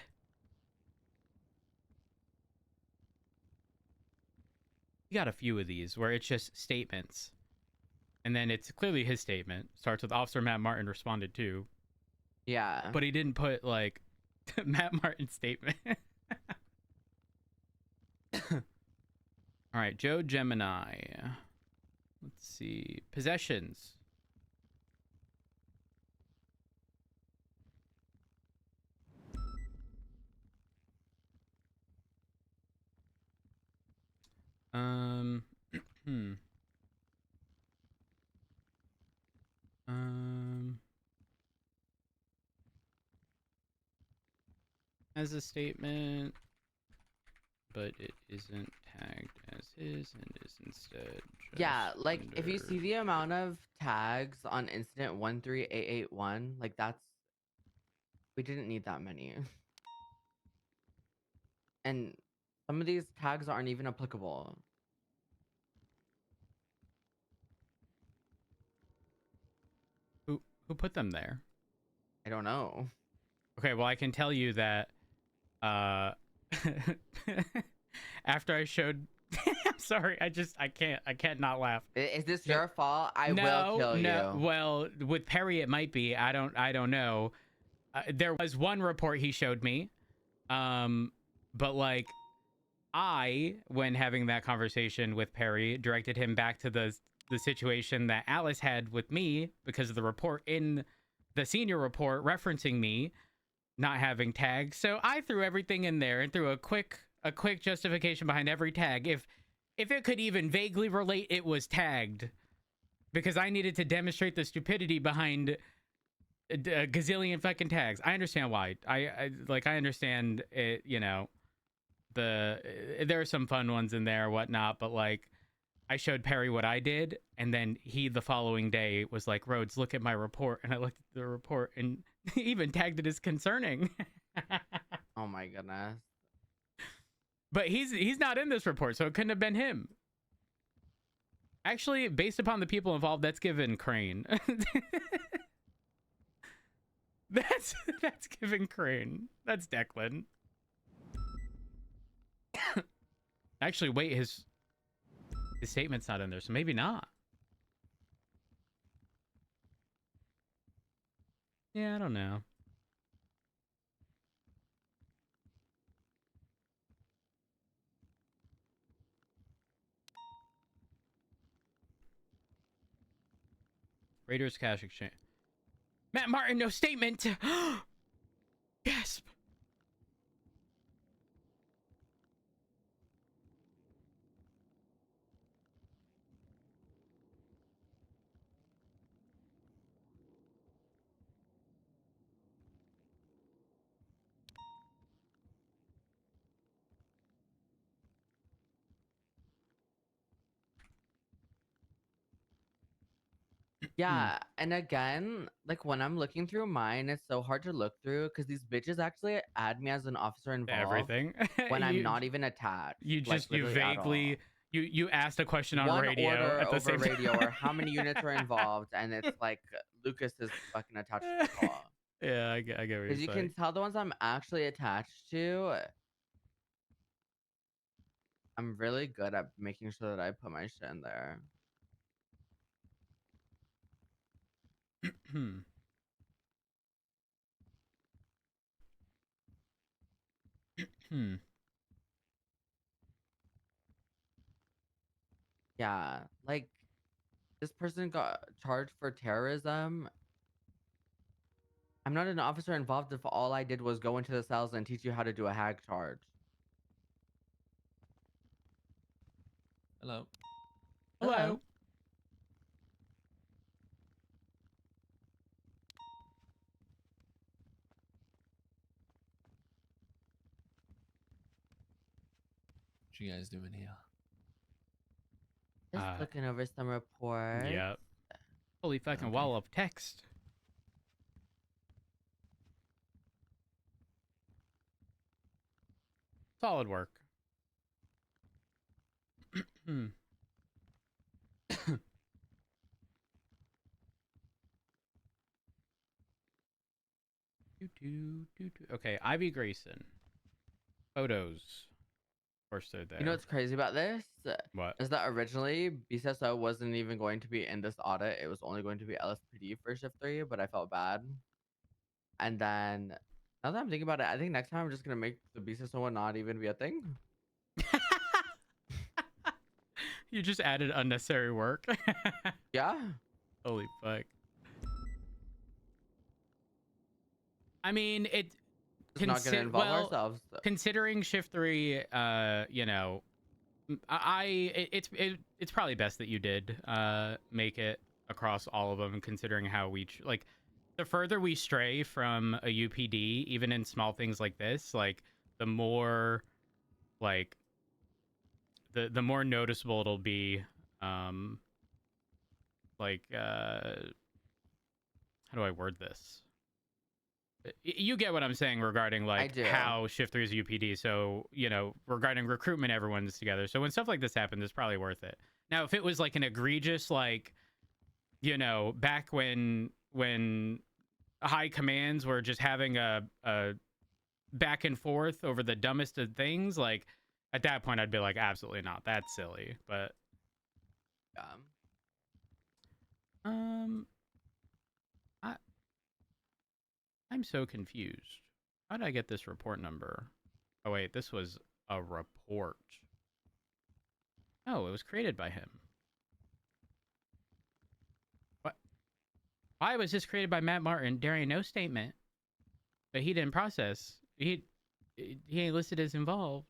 Speaker 1: You got a few of these where it's just statements. And then it's clearly his statement. Starts with Officer Matt Martin responded to.
Speaker 2: Yeah.
Speaker 1: But he didn't put, like, Matt Martin's statement. All right, Joe Gemini. Let's see. Possessions. Hmm. As a statement, but it isn't tagged as his and is instead
Speaker 2: Yeah,
Speaker 1: just
Speaker 2: like if you
Speaker 1: under-
Speaker 2: see the amount of tags on incident 13881, like that's we didn't need that many. And some of these tags aren't even applicable.
Speaker 1: Who put them there?
Speaker 2: I don't know.
Speaker 1: Okay, well I can tell you that uh after I showed I'm sorry, I can't not laugh.
Speaker 2: Is this
Speaker 1: Yeah.
Speaker 2: your fault? I will
Speaker 1: No,
Speaker 2: kill
Speaker 1: no.
Speaker 2: you.
Speaker 1: Well, with Perry it might be. I don't know. There was one report he showed me. But like when having that conversation with Perry, directed him back to the situation that Alice had with me because of the report in the senior report referencing me not having tags. So I threw everything in there and threw a quick justification behind every tag. If it could even vaguely relate, it was tagged because I needed to demonstrate the stupidity behind a gazillion fucking tags. I understand why. I understand it. You know, there are some fun ones in there, or whatnot. But like, I showed Perry what I did, and then he the following day was like, "Rhodes, look at my report," and I looked at the report and he even tagged it as concerning.
Speaker 2: Oh my goodness.
Speaker 1: But he's not in this report, so it couldn't have been him. Actually, based upon the people involved, that's given Crane. that's given Crane. That's Declan. Actually, wait, his statement's not in there, so maybe not. Yeah, I don't know. Raiders Cash Exchange. Matt Martin, no statement. Gasp.
Speaker 2: Yeah, and again, like when I'm looking through mine, it's so hard to look through because these bitches actually add me as an officer involved
Speaker 1: Everything.
Speaker 2: when I'm not even attached.
Speaker 1: You
Speaker 2: Like
Speaker 1: just you
Speaker 2: literally at all.
Speaker 1: vaguely you asked a question on
Speaker 2: One
Speaker 1: radio
Speaker 2: order
Speaker 1: at the
Speaker 2: over
Speaker 1: same
Speaker 2: radio
Speaker 1: time.
Speaker 2: or how many units are involved, and it's like Lucas is fucking attached to the call.
Speaker 1: Yeah, I get what you're
Speaker 2: Because you
Speaker 1: saying.
Speaker 2: can tell the ones I'm actually attached to. I'm really good at making sure that I put my shit in there.
Speaker 1: Hmm.
Speaker 2: Yeah, like this person got charged for terrorism. I'm not an officer involved if all I did was go into the cells and teach you how to do a hag charge.
Speaker 4: Hello.
Speaker 1: Hello.
Speaker 4: What you guys doing here?
Speaker 2: Just looking over some reports.
Speaker 1: Yep. Holy fucking
Speaker 4: Okay.
Speaker 1: wall of text. Solid work. Hmm. Okay, Ivy Grayson. Photos. Of course they're there.
Speaker 2: You know what's crazy about this?
Speaker 1: What?
Speaker 2: Is that originally BCSO wasn't even going to be in this audit. It was only going to be LSPD for shift 3, but I felt bad. And then now that I'm thinking about it, I think next time I'm just gonna make the BCSO one not even be a thing.
Speaker 1: You just added unnecessary work.
Speaker 2: Yeah.
Speaker 1: Holy fuck. I mean, it
Speaker 2: Just not gonna involve ourselves.
Speaker 1: considering shift 3, you know, it's probably best that you did make it across all of them, considering how we like the further we stray from a UPD, even in small things like this, like the more like the more noticeable it'll be. Like how do I word this? You get what I'm saying regarding like
Speaker 2: do.
Speaker 1: how Shift 3 is UPD. So, you know, regarding recruitment, everyone's together. So when stuff like this happens, it's probably worth it. Now, if it was like an egregious, like, you know, back when high commands were just having a back and forth over the dumbest of things, like at that point I'd be like, absolutely not. That's silly. But um I I'm so confused. How did I get this report number? Oh wait, this was a report. Oh, it was created by him. What? Why was this created by Matt Martin during no statement that he didn't process? He ain't listed as involved.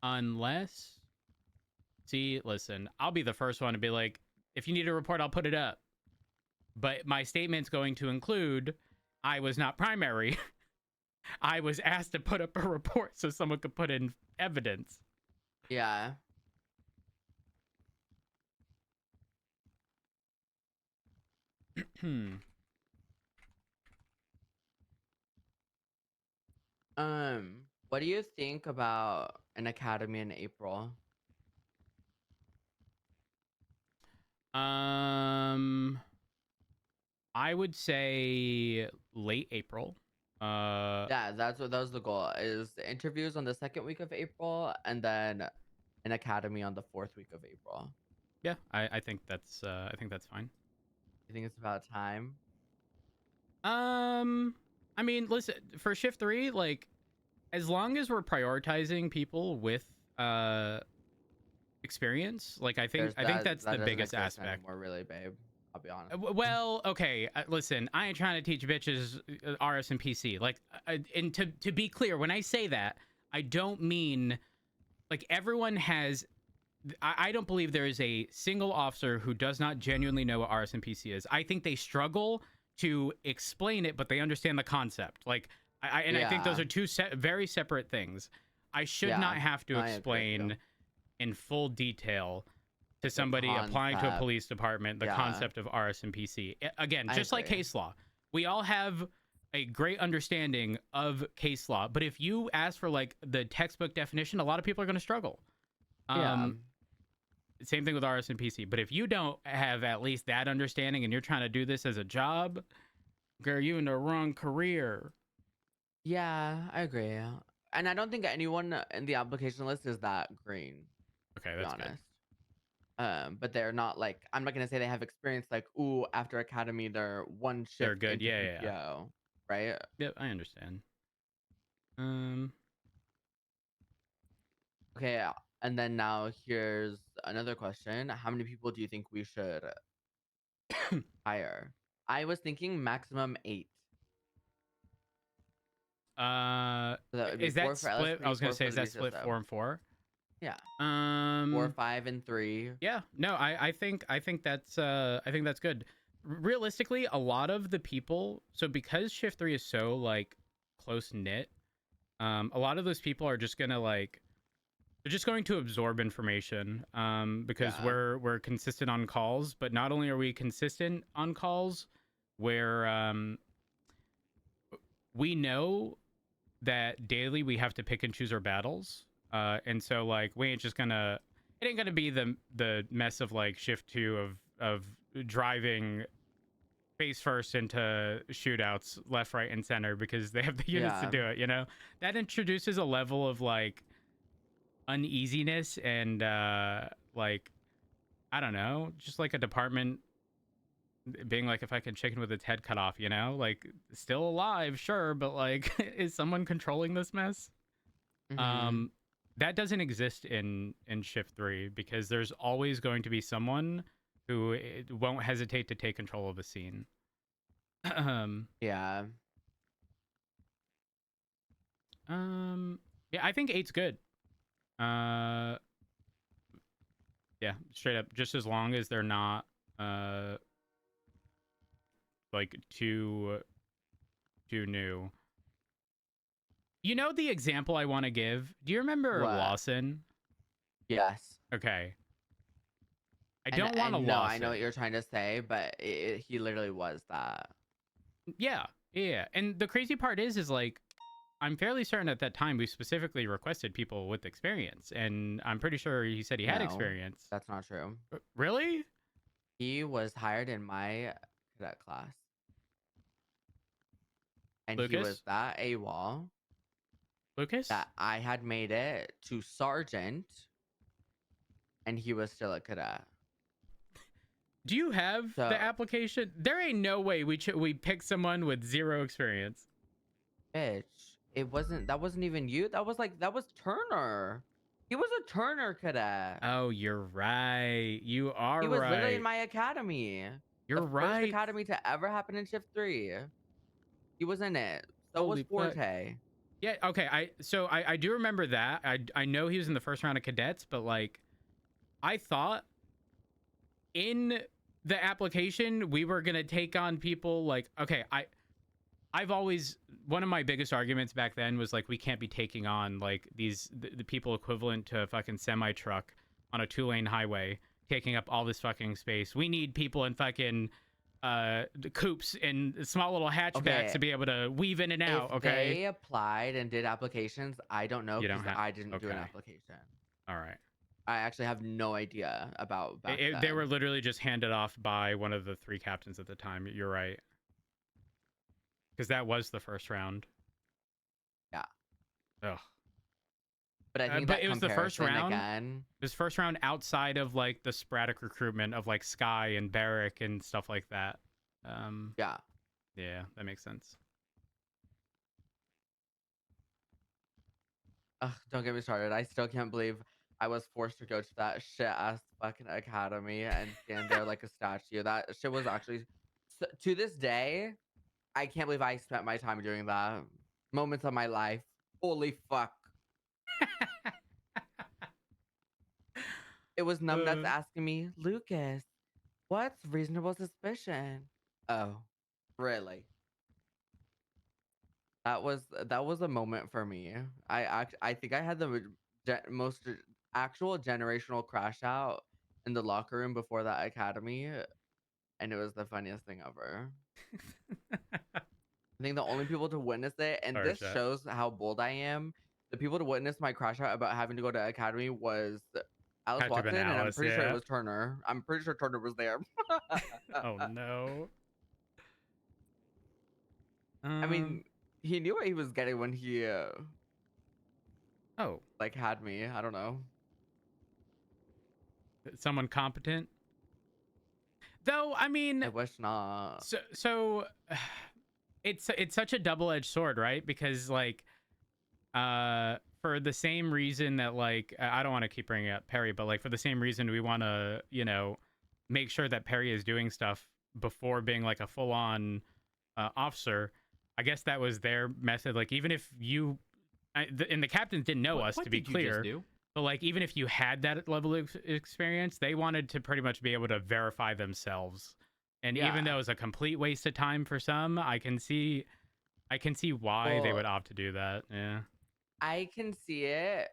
Speaker 1: Unless, see, listen, I'll be the first one to be like, if you need a report, I'll put it up. But my statement's going to include, I was not primary. I was asked to put up a report so someone could put in evidence.
Speaker 2: Yeah. What do you think about an academy in April?
Speaker 1: I would say late April.
Speaker 2: Yeah, that was the goal. Is the interviews on the second week of April, and then an academy on the fourth week of April.
Speaker 1: Yeah, I think that's fine.
Speaker 2: You think it's about time?
Speaker 1: I mean, listen, for shift 3, like, as long as we're prioritizing people with experience, like I think that's the
Speaker 2: doesn't
Speaker 1: biggest
Speaker 2: exist
Speaker 1: aspect.
Speaker 2: anymore, really, babe. I'll be honest.
Speaker 1: Well, okay, listen, I ain't trying to teach bitches RS and PC. Like, and to be clear, when I say that, I don't mean like everyone has. I don't believe there is a single officer who does not genuinely know what RS and PC is. I think they struggle to explain it, but they understand the concept. Like, I think those are two very separate things. I should not have to explain in full detail to somebody applying to a police department the concept of RS and PC. Again, just like case law, we all have a great understanding of case law, but if you ask for like the textbook definition, a lot of people are going to struggle. Same thing with RS and PC. But if you don't have at least that understanding and you're trying to do this as a job, girl, you in the wrong career.
Speaker 2: Yeah, I agree. And I don't think anyone in the application list is that green.
Speaker 1: Okay,
Speaker 2: To be
Speaker 1: that's
Speaker 2: honest. But they're not like, I'm not gonna say they have experience like, ooh, after academy they're one shift.
Speaker 1: They're good.
Speaker 2: into
Speaker 1: Yeah.
Speaker 2: PPO, right?
Speaker 1: Yep, I understand.
Speaker 2: Okay, and then now here's another question. How many people do you think we should hire? I was thinking maximum 8. So that would be
Speaker 1: Is
Speaker 2: 4
Speaker 1: that
Speaker 2: for
Speaker 1: split?
Speaker 2: LSP,
Speaker 1: I was gonna
Speaker 2: 4
Speaker 1: say,
Speaker 2: for
Speaker 1: is
Speaker 2: the
Speaker 1: that split
Speaker 2: VCSO.
Speaker 1: 4 and 4?
Speaker 2: Yeah.
Speaker 1: 4,
Speaker 2: 4, 5, and 3.
Speaker 1: Yeah. No, I think that's good. Realistically, a lot of the people. So because shift 3 is so like close knit, a lot of those people are just gonna like. They're just going to absorb information because we're consistent on calls. But not only are we consistent on calls, where we know that daily we have to pick and choose our battles, and so like we ain't just gonna. It ain't gonna be the mess of like shift 2 of driving face first into shootouts left, right, and center because they have the units to do it. You know, that introduces a level of like uneasiness and like I don't know, just like a department being like, if I can chicken with its head cut off, you know, like still alive, sure, but like is someone controlling this mess? That doesn't exist in shift 3 because there's always going to be someone who won't hesitate to take control of a scene.
Speaker 2: Yeah,
Speaker 1: I think 8's good. Yeah, straight up, just as long as they're not like too new. You know the example I want to give? Do you remember
Speaker 2: What?
Speaker 1: Lawson?
Speaker 2: yes.
Speaker 1: Okay. I don't want to
Speaker 2: and no,
Speaker 1: lose
Speaker 2: I know what
Speaker 1: it.
Speaker 2: you're trying to say, but he literally was that.
Speaker 1: Yeah, yeah. And the crazy part is like, I'm fairly certain at that time we specifically requested people with experience, and I'm pretty sure he said he had
Speaker 2: No,
Speaker 1: experience.
Speaker 2: that's not true.
Speaker 1: Really?
Speaker 2: He was hired in my cadet class, and he was
Speaker 1: Lucas?
Speaker 2: that AWOL
Speaker 1: Lucas?
Speaker 2: that I had made it to sergeant, and he was still a cadet.
Speaker 1: Do you have the
Speaker 2: So,
Speaker 1: application? There ain't no way we pick someone with zero experience.
Speaker 2: bitch, that wasn't even you. That was Turner. He was a Turner cadet.
Speaker 1: Oh, you're right. You are
Speaker 2: He was literally in
Speaker 1: right.
Speaker 2: my academy.
Speaker 1: You're
Speaker 2: The first
Speaker 1: right.
Speaker 2: academy to ever happen in shift 3. He was in it. So was
Speaker 1: Holy fuck.
Speaker 2: Forte.
Speaker 1: Yeah, okay. I do remember that. I know he was in the first round of cadets, but like I thought in the application we were gonna take on people like, okay, I've always, one of my biggest arguments back then was like we can't be taking on like the people equivalent to a fucking semi truck on a 2-lane highway taking up all this fucking space. We need people in fucking the coupes and small little hatchbacks
Speaker 2: Okay,
Speaker 1: to be able to weave in and out.
Speaker 2: if
Speaker 1: Okay,
Speaker 2: they applied and did applications, I don't know
Speaker 1: you don't
Speaker 2: because
Speaker 1: have.
Speaker 2: I didn't do an
Speaker 1: Okay,
Speaker 2: application.
Speaker 1: all right.
Speaker 2: I actually have no idea about back
Speaker 1: They were
Speaker 2: then.
Speaker 1: literally just handed off by one of the 3 captains at the time. You're right, because that was the first round.
Speaker 2: Yeah.
Speaker 1: Ugh.
Speaker 2: But I think
Speaker 1: But
Speaker 2: that
Speaker 1: it was the first
Speaker 2: comparison
Speaker 1: round.
Speaker 2: again.
Speaker 1: It was first round outside of like the sporadic recruitment of like Sky and Barrick and stuff like that.
Speaker 2: Yeah.
Speaker 1: Yeah, that makes sense.
Speaker 2: Ugh, don't get me started. I still can't believe I was forced to go to that shit ass fucking academy and stand there like a statue. That shit was actually, to this day, I can't believe I spent my time doing that. Moments of my life. Holy fuck. It was numbnuts
Speaker 1: Uh,
Speaker 2: asking me, Lucas, what's reasonable suspicion? Oh, really? That was a moment for me. I think I had the most actual generational crash out in the locker room before that academy, and it was the funniest thing ever. I think the only people to witness it, and
Speaker 1: Sorry,
Speaker 2: this
Speaker 1: chat.
Speaker 2: shows how bold I am. The people to witness my crash out about having to go to academy was Alice
Speaker 1: Had to have been
Speaker 2: Watson, and I'm
Speaker 1: Alice,
Speaker 2: pretty sure it
Speaker 1: yeah.
Speaker 2: was Turner. I'm pretty sure Turner was there.
Speaker 1: Oh no.
Speaker 2: I mean, he knew what he was getting when he
Speaker 1: Oh,
Speaker 2: like had me. I don't know.
Speaker 1: someone competent. Though, I mean,
Speaker 2: I wish not.
Speaker 1: so it's such a double-edged sword, right? Because like for the same reason that like I don't want to keep bringing up Perry, but like for the same reason we want to, make sure that Perry is doing stuff before being like a full-on officer. I guess that was their method. Like even if you and the captains didn't know us, to be
Speaker 4: did you just
Speaker 1: clear.
Speaker 4: do?
Speaker 1: But like even if you had that level of experience, they wanted to pretty much be able to verify themselves. And even
Speaker 2: Yeah.
Speaker 1: though it was a complete waste of time for some, I can see why they
Speaker 2: Well,
Speaker 1: would opt to do that. Yeah.
Speaker 2: I can see it,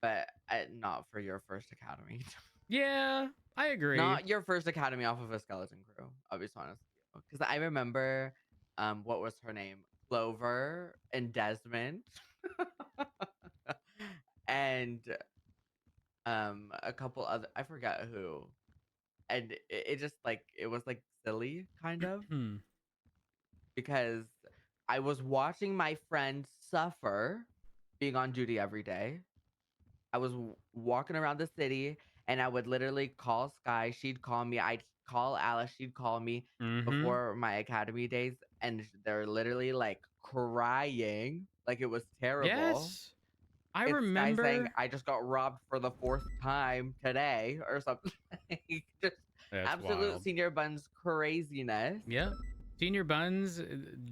Speaker 2: but not for your first academy.
Speaker 1: Yeah, I agree.
Speaker 2: Not your first academy off of a skeleton crew. I'll be honest with you, because I remember, what was her name? Clover and Desmond, and a couple other. I forgot who. And it just like it was like silly kind of
Speaker 1: Hmm.
Speaker 2: because I was watching my friend suffer being on duty every day. I was walking around the city and I would literally call Sky. She'd call me. I'd call Alice. She'd call me
Speaker 1: Mm-hmm.
Speaker 2: before my academy days. And they're literally like crying. Like it was terrible.
Speaker 1: Yes. I
Speaker 2: It's Sky saying,
Speaker 1: remember.
Speaker 2: I just got robbed for the 4th time today or something. Like, just
Speaker 1: That's
Speaker 2: absolute
Speaker 1: wild.
Speaker 2: senior buns craziness.
Speaker 1: Yep. Senior buns,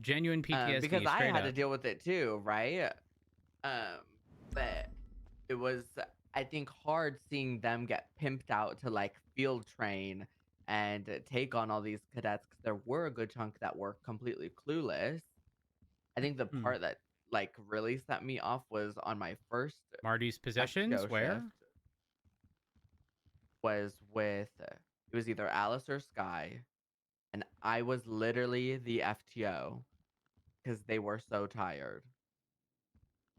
Speaker 1: genuine
Speaker 2: Because
Speaker 1: PTSD,
Speaker 2: I
Speaker 1: straight
Speaker 2: had to
Speaker 1: up.
Speaker 2: deal with it too, right? But it was, I think, hard seeing them get pimped out to like field train and take on all these cadets because there were a good chunk that were completely clueless. I think the
Speaker 1: Hmm.
Speaker 2: part that like really set me off was on my first
Speaker 1: Marty's
Speaker 2: FTO
Speaker 1: possessions, where?
Speaker 2: shift. was with it was either Alice or Sky, and I was literally the FTO because they were so tired,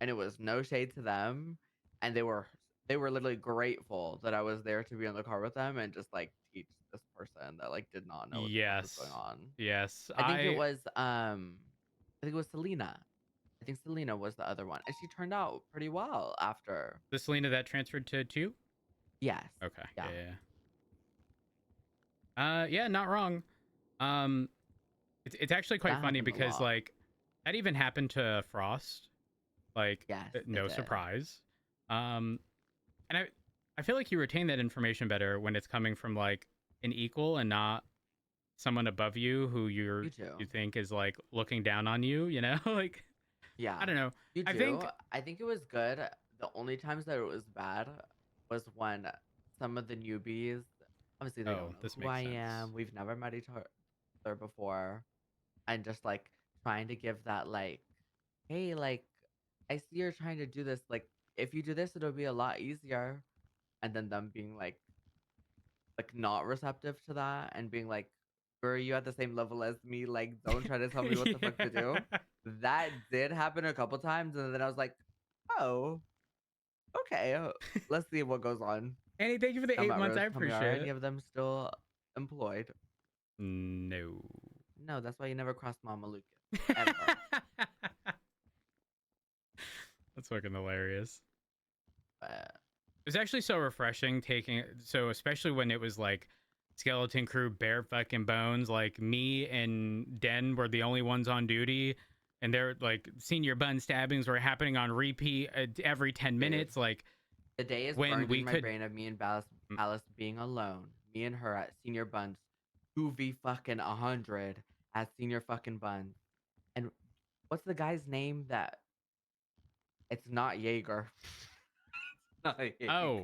Speaker 2: and it was no shade to them, and they were literally grateful that I was there to be in the car with them and just like teach this person that like did not know what the fuck was going
Speaker 1: Yes.
Speaker 2: on.
Speaker 1: Yes.
Speaker 2: I think it was I think it was Selena. I think Selena was the other one, and she turned out pretty well after.
Speaker 1: The Selena that transferred to 2?
Speaker 2: Yes.
Speaker 1: Okay.
Speaker 2: Yeah.
Speaker 1: Yeah. Yeah, not wrong. Um it's actually quite
Speaker 2: That
Speaker 1: funny
Speaker 2: happened a
Speaker 1: because
Speaker 2: lot.
Speaker 1: like that even happened to Frost. Like
Speaker 2: Yes, it
Speaker 1: no
Speaker 2: did.
Speaker 1: surprise. Um and I feel like you retain that information better when it's coming from like an equal and not someone above you who
Speaker 2: You
Speaker 1: you
Speaker 2: do.
Speaker 1: think is like looking down on you, you know? Like
Speaker 2: Yeah,
Speaker 1: I don't know.
Speaker 2: you
Speaker 1: I
Speaker 2: do.
Speaker 1: think
Speaker 2: I think it was good. The only times that it was bad was when some of the newbies, obviously they don't
Speaker 1: oh,
Speaker 2: know
Speaker 1: this
Speaker 2: who I
Speaker 1: makes sense.
Speaker 2: am. We've never met each other before, and just like trying to give that like, hey, like I see you're trying to do this. Like if you do this, it'll be a lot easier. And then them being like not receptive to that and being like, "Were you at the same level as me? Like, don't try to tell me what the fuck to do."
Speaker 1: Yeah.
Speaker 2: That did happen a couple times, and then I was like, "Oh, okay. Let's see what goes on."
Speaker 1: Annie, thank you for the
Speaker 2: Some
Speaker 1: 8
Speaker 2: at
Speaker 1: months. I
Speaker 2: Rose, tell me, are
Speaker 1: appreciate
Speaker 2: any
Speaker 1: it.
Speaker 2: of them still employed?
Speaker 1: No.
Speaker 2: No, that's why you never crossed Mama Lucas ever.
Speaker 1: That's fucking hilarious.
Speaker 2: But
Speaker 1: It's actually so refreshing especially when it was like skeleton crew bare fucking bones, like me and Den were the only ones on duty, and they're like senior bun stabbings were happening on repeat every 10
Speaker 2: dude,
Speaker 1: minutes, like
Speaker 2: the day is
Speaker 1: when
Speaker 2: burned
Speaker 1: we
Speaker 2: in my
Speaker 1: could
Speaker 2: brain of me and Alice being alone. Me and her at Senior Buns, 2v fucking 100 at Senior fucking Buns. And what's the guy's name that it's not Jaeger? Not
Speaker 1: oh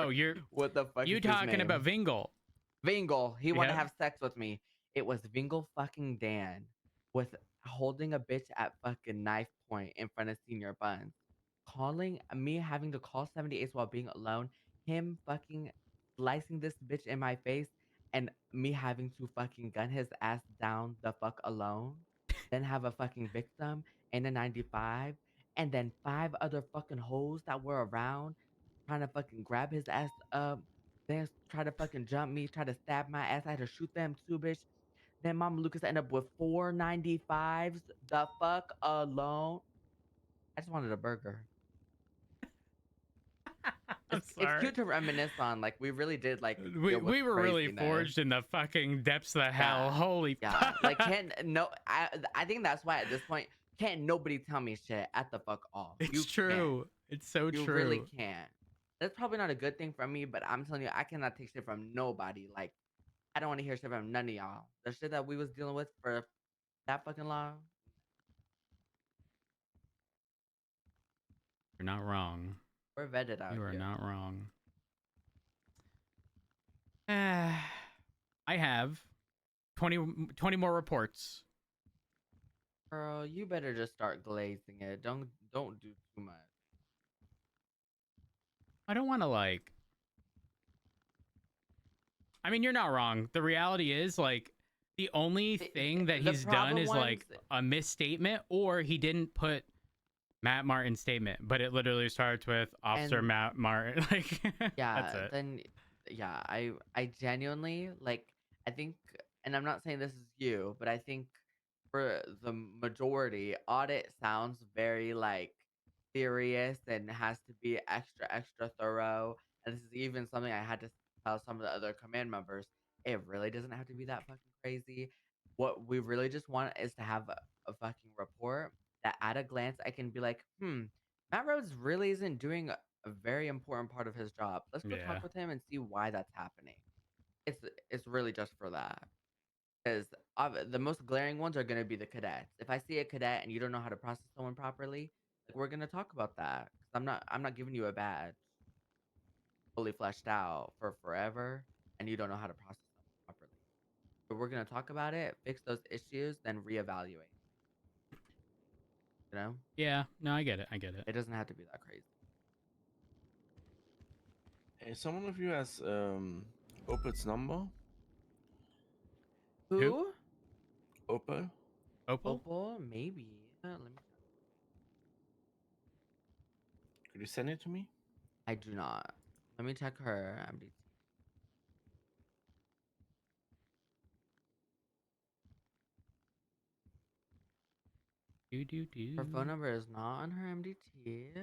Speaker 2: Jaeger.
Speaker 1: oh
Speaker 2: What the fuck
Speaker 1: you
Speaker 2: is his
Speaker 1: talking about
Speaker 2: name?
Speaker 1: Vingle.
Speaker 2: Vingle. He wanted to
Speaker 1: Yep.
Speaker 2: have sex with me. It was Vingle fucking Dan with holding a bitch at fucking knife point in front of Senior Buns. Calling me having to call 78 while being alone. Him fucking slicing this bitch in my face and me having to fucking gun his ass down the fuck alone. Then have a fucking victim in a 95. And then 5 other fucking hoes that were around trying to fucking grab his ass up. Then try to fucking jump me, try to stab my ass. I had to shoot them too, bitch. Then Mama Lucas ended up with 495s the fuck alone. I just wanted a burger.
Speaker 1: I'm
Speaker 2: It's
Speaker 1: sorry.
Speaker 2: cute to reminisce on. Like we really did like
Speaker 1: we,
Speaker 2: deal with
Speaker 1: we were really
Speaker 2: craziness.
Speaker 1: forged in the fucking depths of hell.
Speaker 2: Yeah,
Speaker 1: Holy
Speaker 2: yeah.
Speaker 1: fuck.
Speaker 2: Like can't no. I think that's why at this point can't nobody tell me shit at the fuck off.
Speaker 1: It's
Speaker 2: You can't.
Speaker 1: true. It's so
Speaker 2: You really
Speaker 1: true.
Speaker 2: can't. That's probably not a good thing for me, but I'm telling you, I cannot take shit from nobody. Like I don't want to hear shit from none of y'all. The shit that we was dealing with for that fucking long.
Speaker 1: You're not wrong.
Speaker 2: We're vetted out
Speaker 1: You are
Speaker 2: here.
Speaker 1: not wrong. I have 20 more reports.
Speaker 2: Girl, you better just start glazing it. Don't do too much.
Speaker 1: I don't want to like. I mean, you're not wrong. The reality is like the only thing that
Speaker 2: The
Speaker 1: he's done
Speaker 2: problem
Speaker 1: is
Speaker 2: ones,
Speaker 1: like a misstatement, or he didn't put Matt Martin's statement, but it literally starts with Officer
Speaker 2: and
Speaker 1: Matt Martin. Like that's
Speaker 2: yeah,
Speaker 1: it.
Speaker 2: then yeah, I genuinely like I think, and I'm not saying this is you, but I think for the majority, audit sounds very like serious and has to be extra thorough. And this is even something I had to tell some of the other command members. It really doesn't have to be that fucking crazy. What we really just want is to have a fucking report that at a glance I can be like, Matt Rhodes really isn't doing a very important part of his job. Let's go talk
Speaker 1: Yeah.
Speaker 2: with him and see why that's happening. It's really just for that. Because the most glaring ones are going to be the cadets. If I see a cadet and you don't know how to process someone properly, like we're going to talk about that. 'Cause I'm not giving you a badge fully fleshed out for forever, and you don't know how to process someone properly. But we're going to talk about it, fix those issues, then reevaluate. You know,
Speaker 1: Yeah. No, I get it. I get it.
Speaker 2: it doesn't have to be that crazy.
Speaker 5: Someone of you has Opal's number?
Speaker 2: Who?
Speaker 5: Opal?
Speaker 1: Opal?
Speaker 2: Opal? Maybe. Let me.
Speaker 5: Could you send it to me?
Speaker 2: I do not. Let me check her MDT.
Speaker 1: Do do do.
Speaker 2: Her phone number is not on her MDT.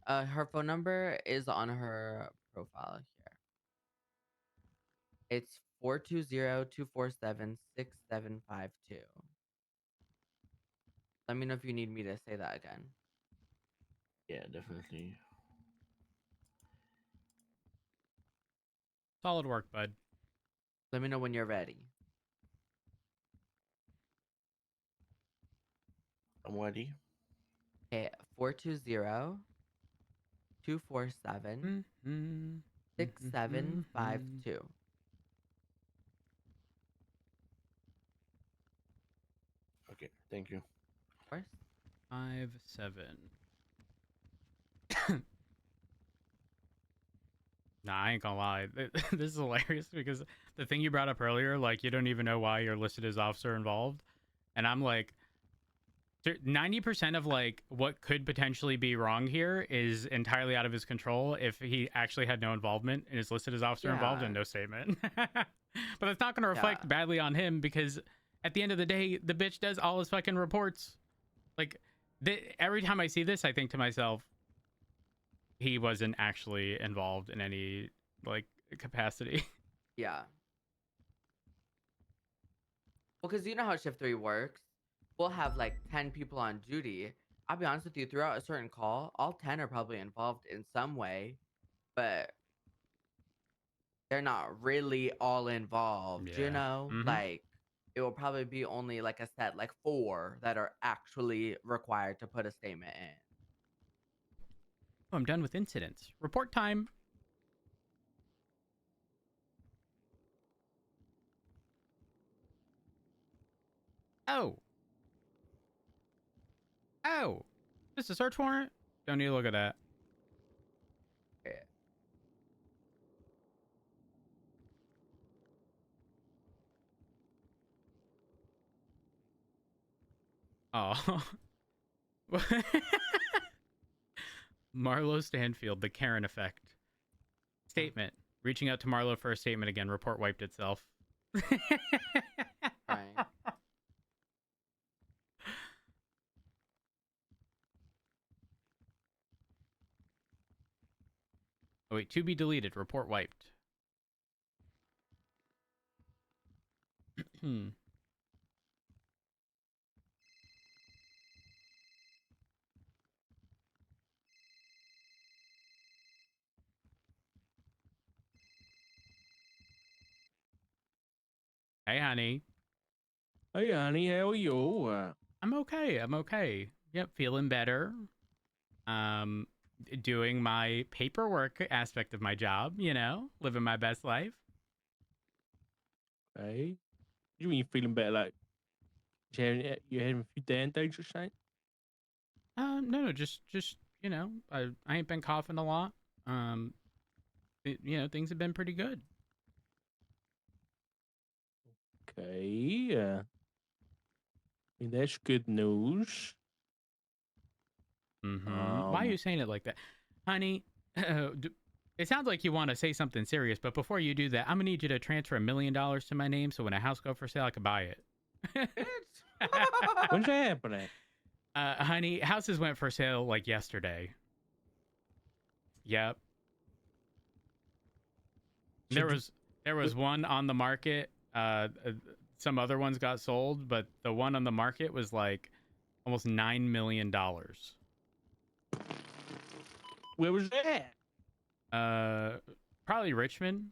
Speaker 2: Her phone number is on her profile here. It's 420-247-6752. Let me know if you need me to say that again.
Speaker 5: Yeah, definitely.
Speaker 1: Solid work, bud.
Speaker 2: Let me know when you're ready.
Speaker 5: I'm ready.
Speaker 2: Okay, 420-247-6752.
Speaker 5: Okay, thank you.
Speaker 2: Of course.
Speaker 1: 57. Nah, I ain't gonna lie. This is hilarious because the thing you brought up earlier, like you don't even know why you're listed as officer involved, and I'm like, 90% of like what could potentially be wrong here is entirely out of his control if he actually had no involvement and is listed as officer involved and
Speaker 2: Yeah.
Speaker 1: no statement. But it's not going to reflect
Speaker 2: Yeah.
Speaker 1: badly on him because at the end of the day, the bitch does all his fucking reports. Like every time I see this, I think to myself, he wasn't actually involved in any like capacity.
Speaker 2: Yeah. Well, because you know how shift 3 works. We'll have like 10 people on duty. I'll be honest with you, throughout a certain call, all 10 are probably involved in some way, but they're not really all involved, you
Speaker 1: Yeah.
Speaker 2: know? Like, it will probably be only like a set, like 4 that are actually required to put a statement in.
Speaker 1: Oh, I'm done with incidents. Report time. Oh. Oh. Just a search warrant? Don't need to look at that.
Speaker 2: Yeah.
Speaker 1: Oh. Marlo Stanfield, the Karen effect. Statement. Reaching out to Marlo for a statement again. Report wiped itself.
Speaker 2: Right.
Speaker 1: Oh, wait. To be deleted. Report wiped. Hmm. Hey, honey.
Speaker 6: Hey, honey, how are you?
Speaker 1: I'm okay. I'm okay. Yep, feeling better. Um, doing my paperwork aspect of my job, you know, living my best life.
Speaker 6: Hey, you mean you're feeling better? Like you're having a few down days or something?
Speaker 1: No, just you know, I ain't been coughing a lot. You know, things have been pretty good.
Speaker 6: Okay. I mean, that's good news.
Speaker 1: Why are you saying it like that, honey? It sounds like you want to say something serious, but before you do that, I'm gonna need you to transfer $1 million to my name, so when a house go for sale, I can buy it.
Speaker 6: When's that happening?
Speaker 1: Honey, houses went for sale like yesterday. Yep.
Speaker 6: So
Speaker 1: There was one on the market. Some other ones got sold, but the one on the market was like almost $9 million.
Speaker 6: Where was that?
Speaker 1: Probably Richmond.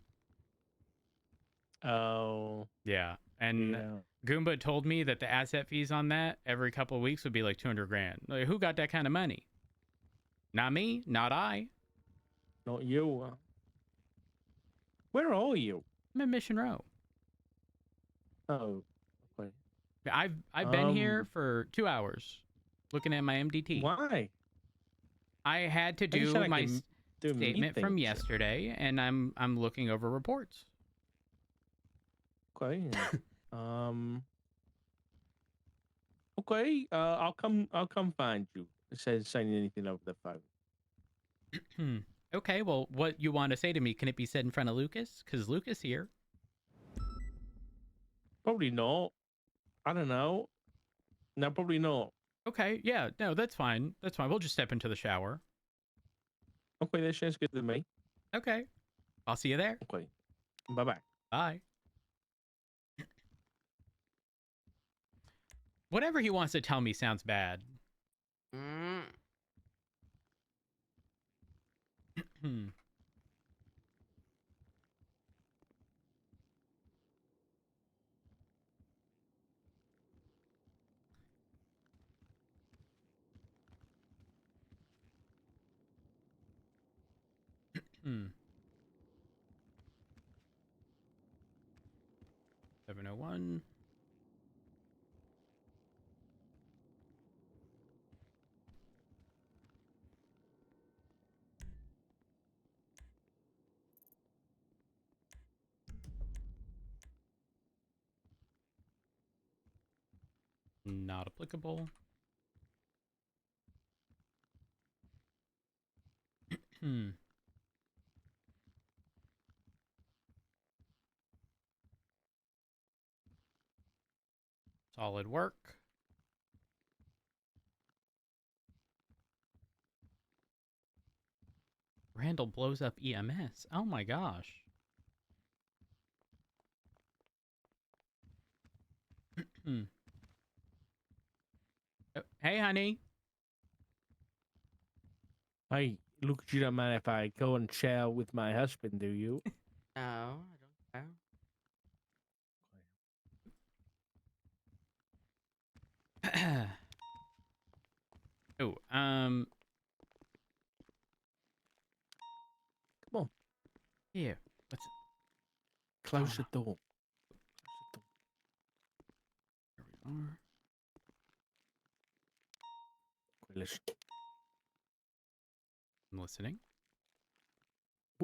Speaker 6: Oh,
Speaker 1: Yeah, and
Speaker 6: yeah.
Speaker 1: Goomba told me that the asset fees on that every couple of weeks would be like 200 grand. Like, who got that kind of money? Not me. Not I.
Speaker 6: Not you. Where are you?
Speaker 1: I'm in Mission Row.
Speaker 6: Oh, okay.
Speaker 1: I've been here for 2 hours looking at my MDT.
Speaker 6: Why?
Speaker 1: I had to
Speaker 6: I just
Speaker 1: do
Speaker 6: sound
Speaker 1: my
Speaker 6: like doing
Speaker 1: statement from
Speaker 6: meetings.
Speaker 1: yesterday, and I'm looking over reports.
Speaker 6: Okay. um. Okay. I'll come. I'll come find you. Instead of saying anything over the phone.
Speaker 1: Okay, well, what you want to say to me, can it be said in front of Lucas? Because Lucas here.
Speaker 6: Probably not. I don't know. No, probably not.
Speaker 1: Okay, yeah, no, that's fine. That's fine. We'll just step into the shower.
Speaker 6: Okay, that sounds good to me.
Speaker 1: Okay, I'll see you there.
Speaker 6: Okay. Bye bye.
Speaker 1: Bye. Whatever he wants to tell me sounds bad.
Speaker 2: Mm,
Speaker 1: Hmm. Hmm. 701. Not applicable. Hmm. Solid work. Randall blows up EMS. Oh my gosh. Hmm. Oh, hey, honey.
Speaker 6: Hey, look, you don't mind if I go and shower with my husband, do you?
Speaker 2: no, I don't care.
Speaker 1: Oh,
Speaker 6: Come on,
Speaker 1: yeah. What's
Speaker 6: close the
Speaker 1: Oh,
Speaker 6: door.
Speaker 1: here we are.
Speaker 6: Okay, listen.
Speaker 1: I'm listening.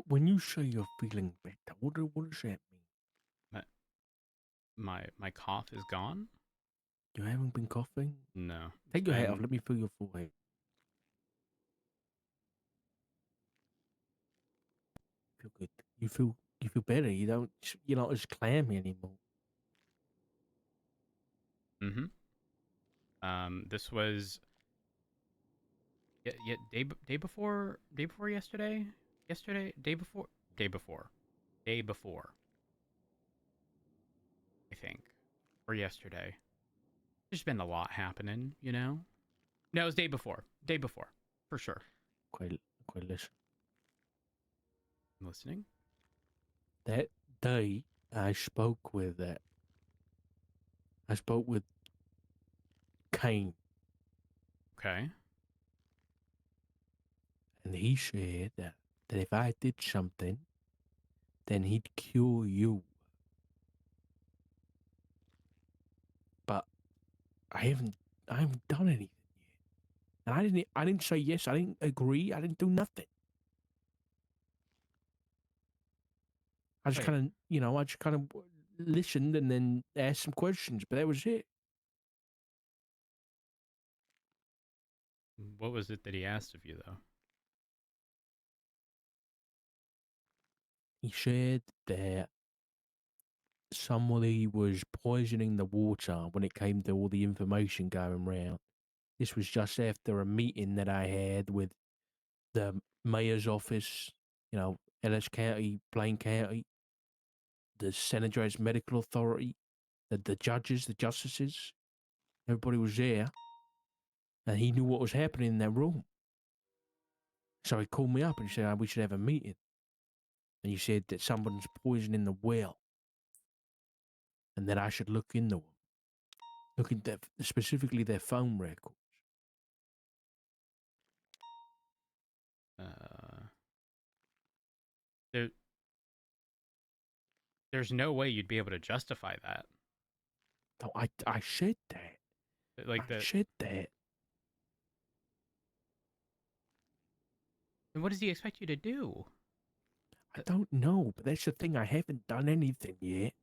Speaker 6: When you say you're feeling better, what does that mean?
Speaker 1: My cough is gone?
Speaker 6: You haven't been coughing?
Speaker 1: No.
Speaker 6: Take your hat off.
Speaker 1: And
Speaker 6: Let me feel your forehead. Feel good. You feel better. You're not as clammy anymore.
Speaker 1: mm-hmm. This was day before yesterday. Yesterday, day before. I think, or yesterday. There's been a lot happening, you know. No, it was day before, for sure.
Speaker 6: Okay, listen.
Speaker 1: I'm listening.
Speaker 6: That day, I spoke with Kane,
Speaker 1: Okay.
Speaker 6: and he said that if I did something, then he'd cure you. But I haven't done anything yet. And I didn't say yes. I didn't agree. I didn't do nothing. I just
Speaker 1: Wait.
Speaker 6: kind of, I just kind of listened and then asked some questions, but that was it.
Speaker 1: What was it that he asked of you, though?
Speaker 6: He said that somebody was poisoning the water when it came to all the information going round. This was just after a meeting that I had with the mayor's office, Ellis County, Plain County, the San Andreas Medical Authority, the judges, the justices. Everybody was there, and he knew what was happening in that room. So he called me up and he said, we should have a meeting. And he said that someone's poisoning the well and that I should look into them. Look into specifically their phone records.
Speaker 1: There, there's no way you'd be able to justify that.
Speaker 6: No, I said that.
Speaker 1: Like
Speaker 6: I said that.
Speaker 1: And what does he expect you to do?
Speaker 6: I don't know, but that's the thing. I haven't done anything yet.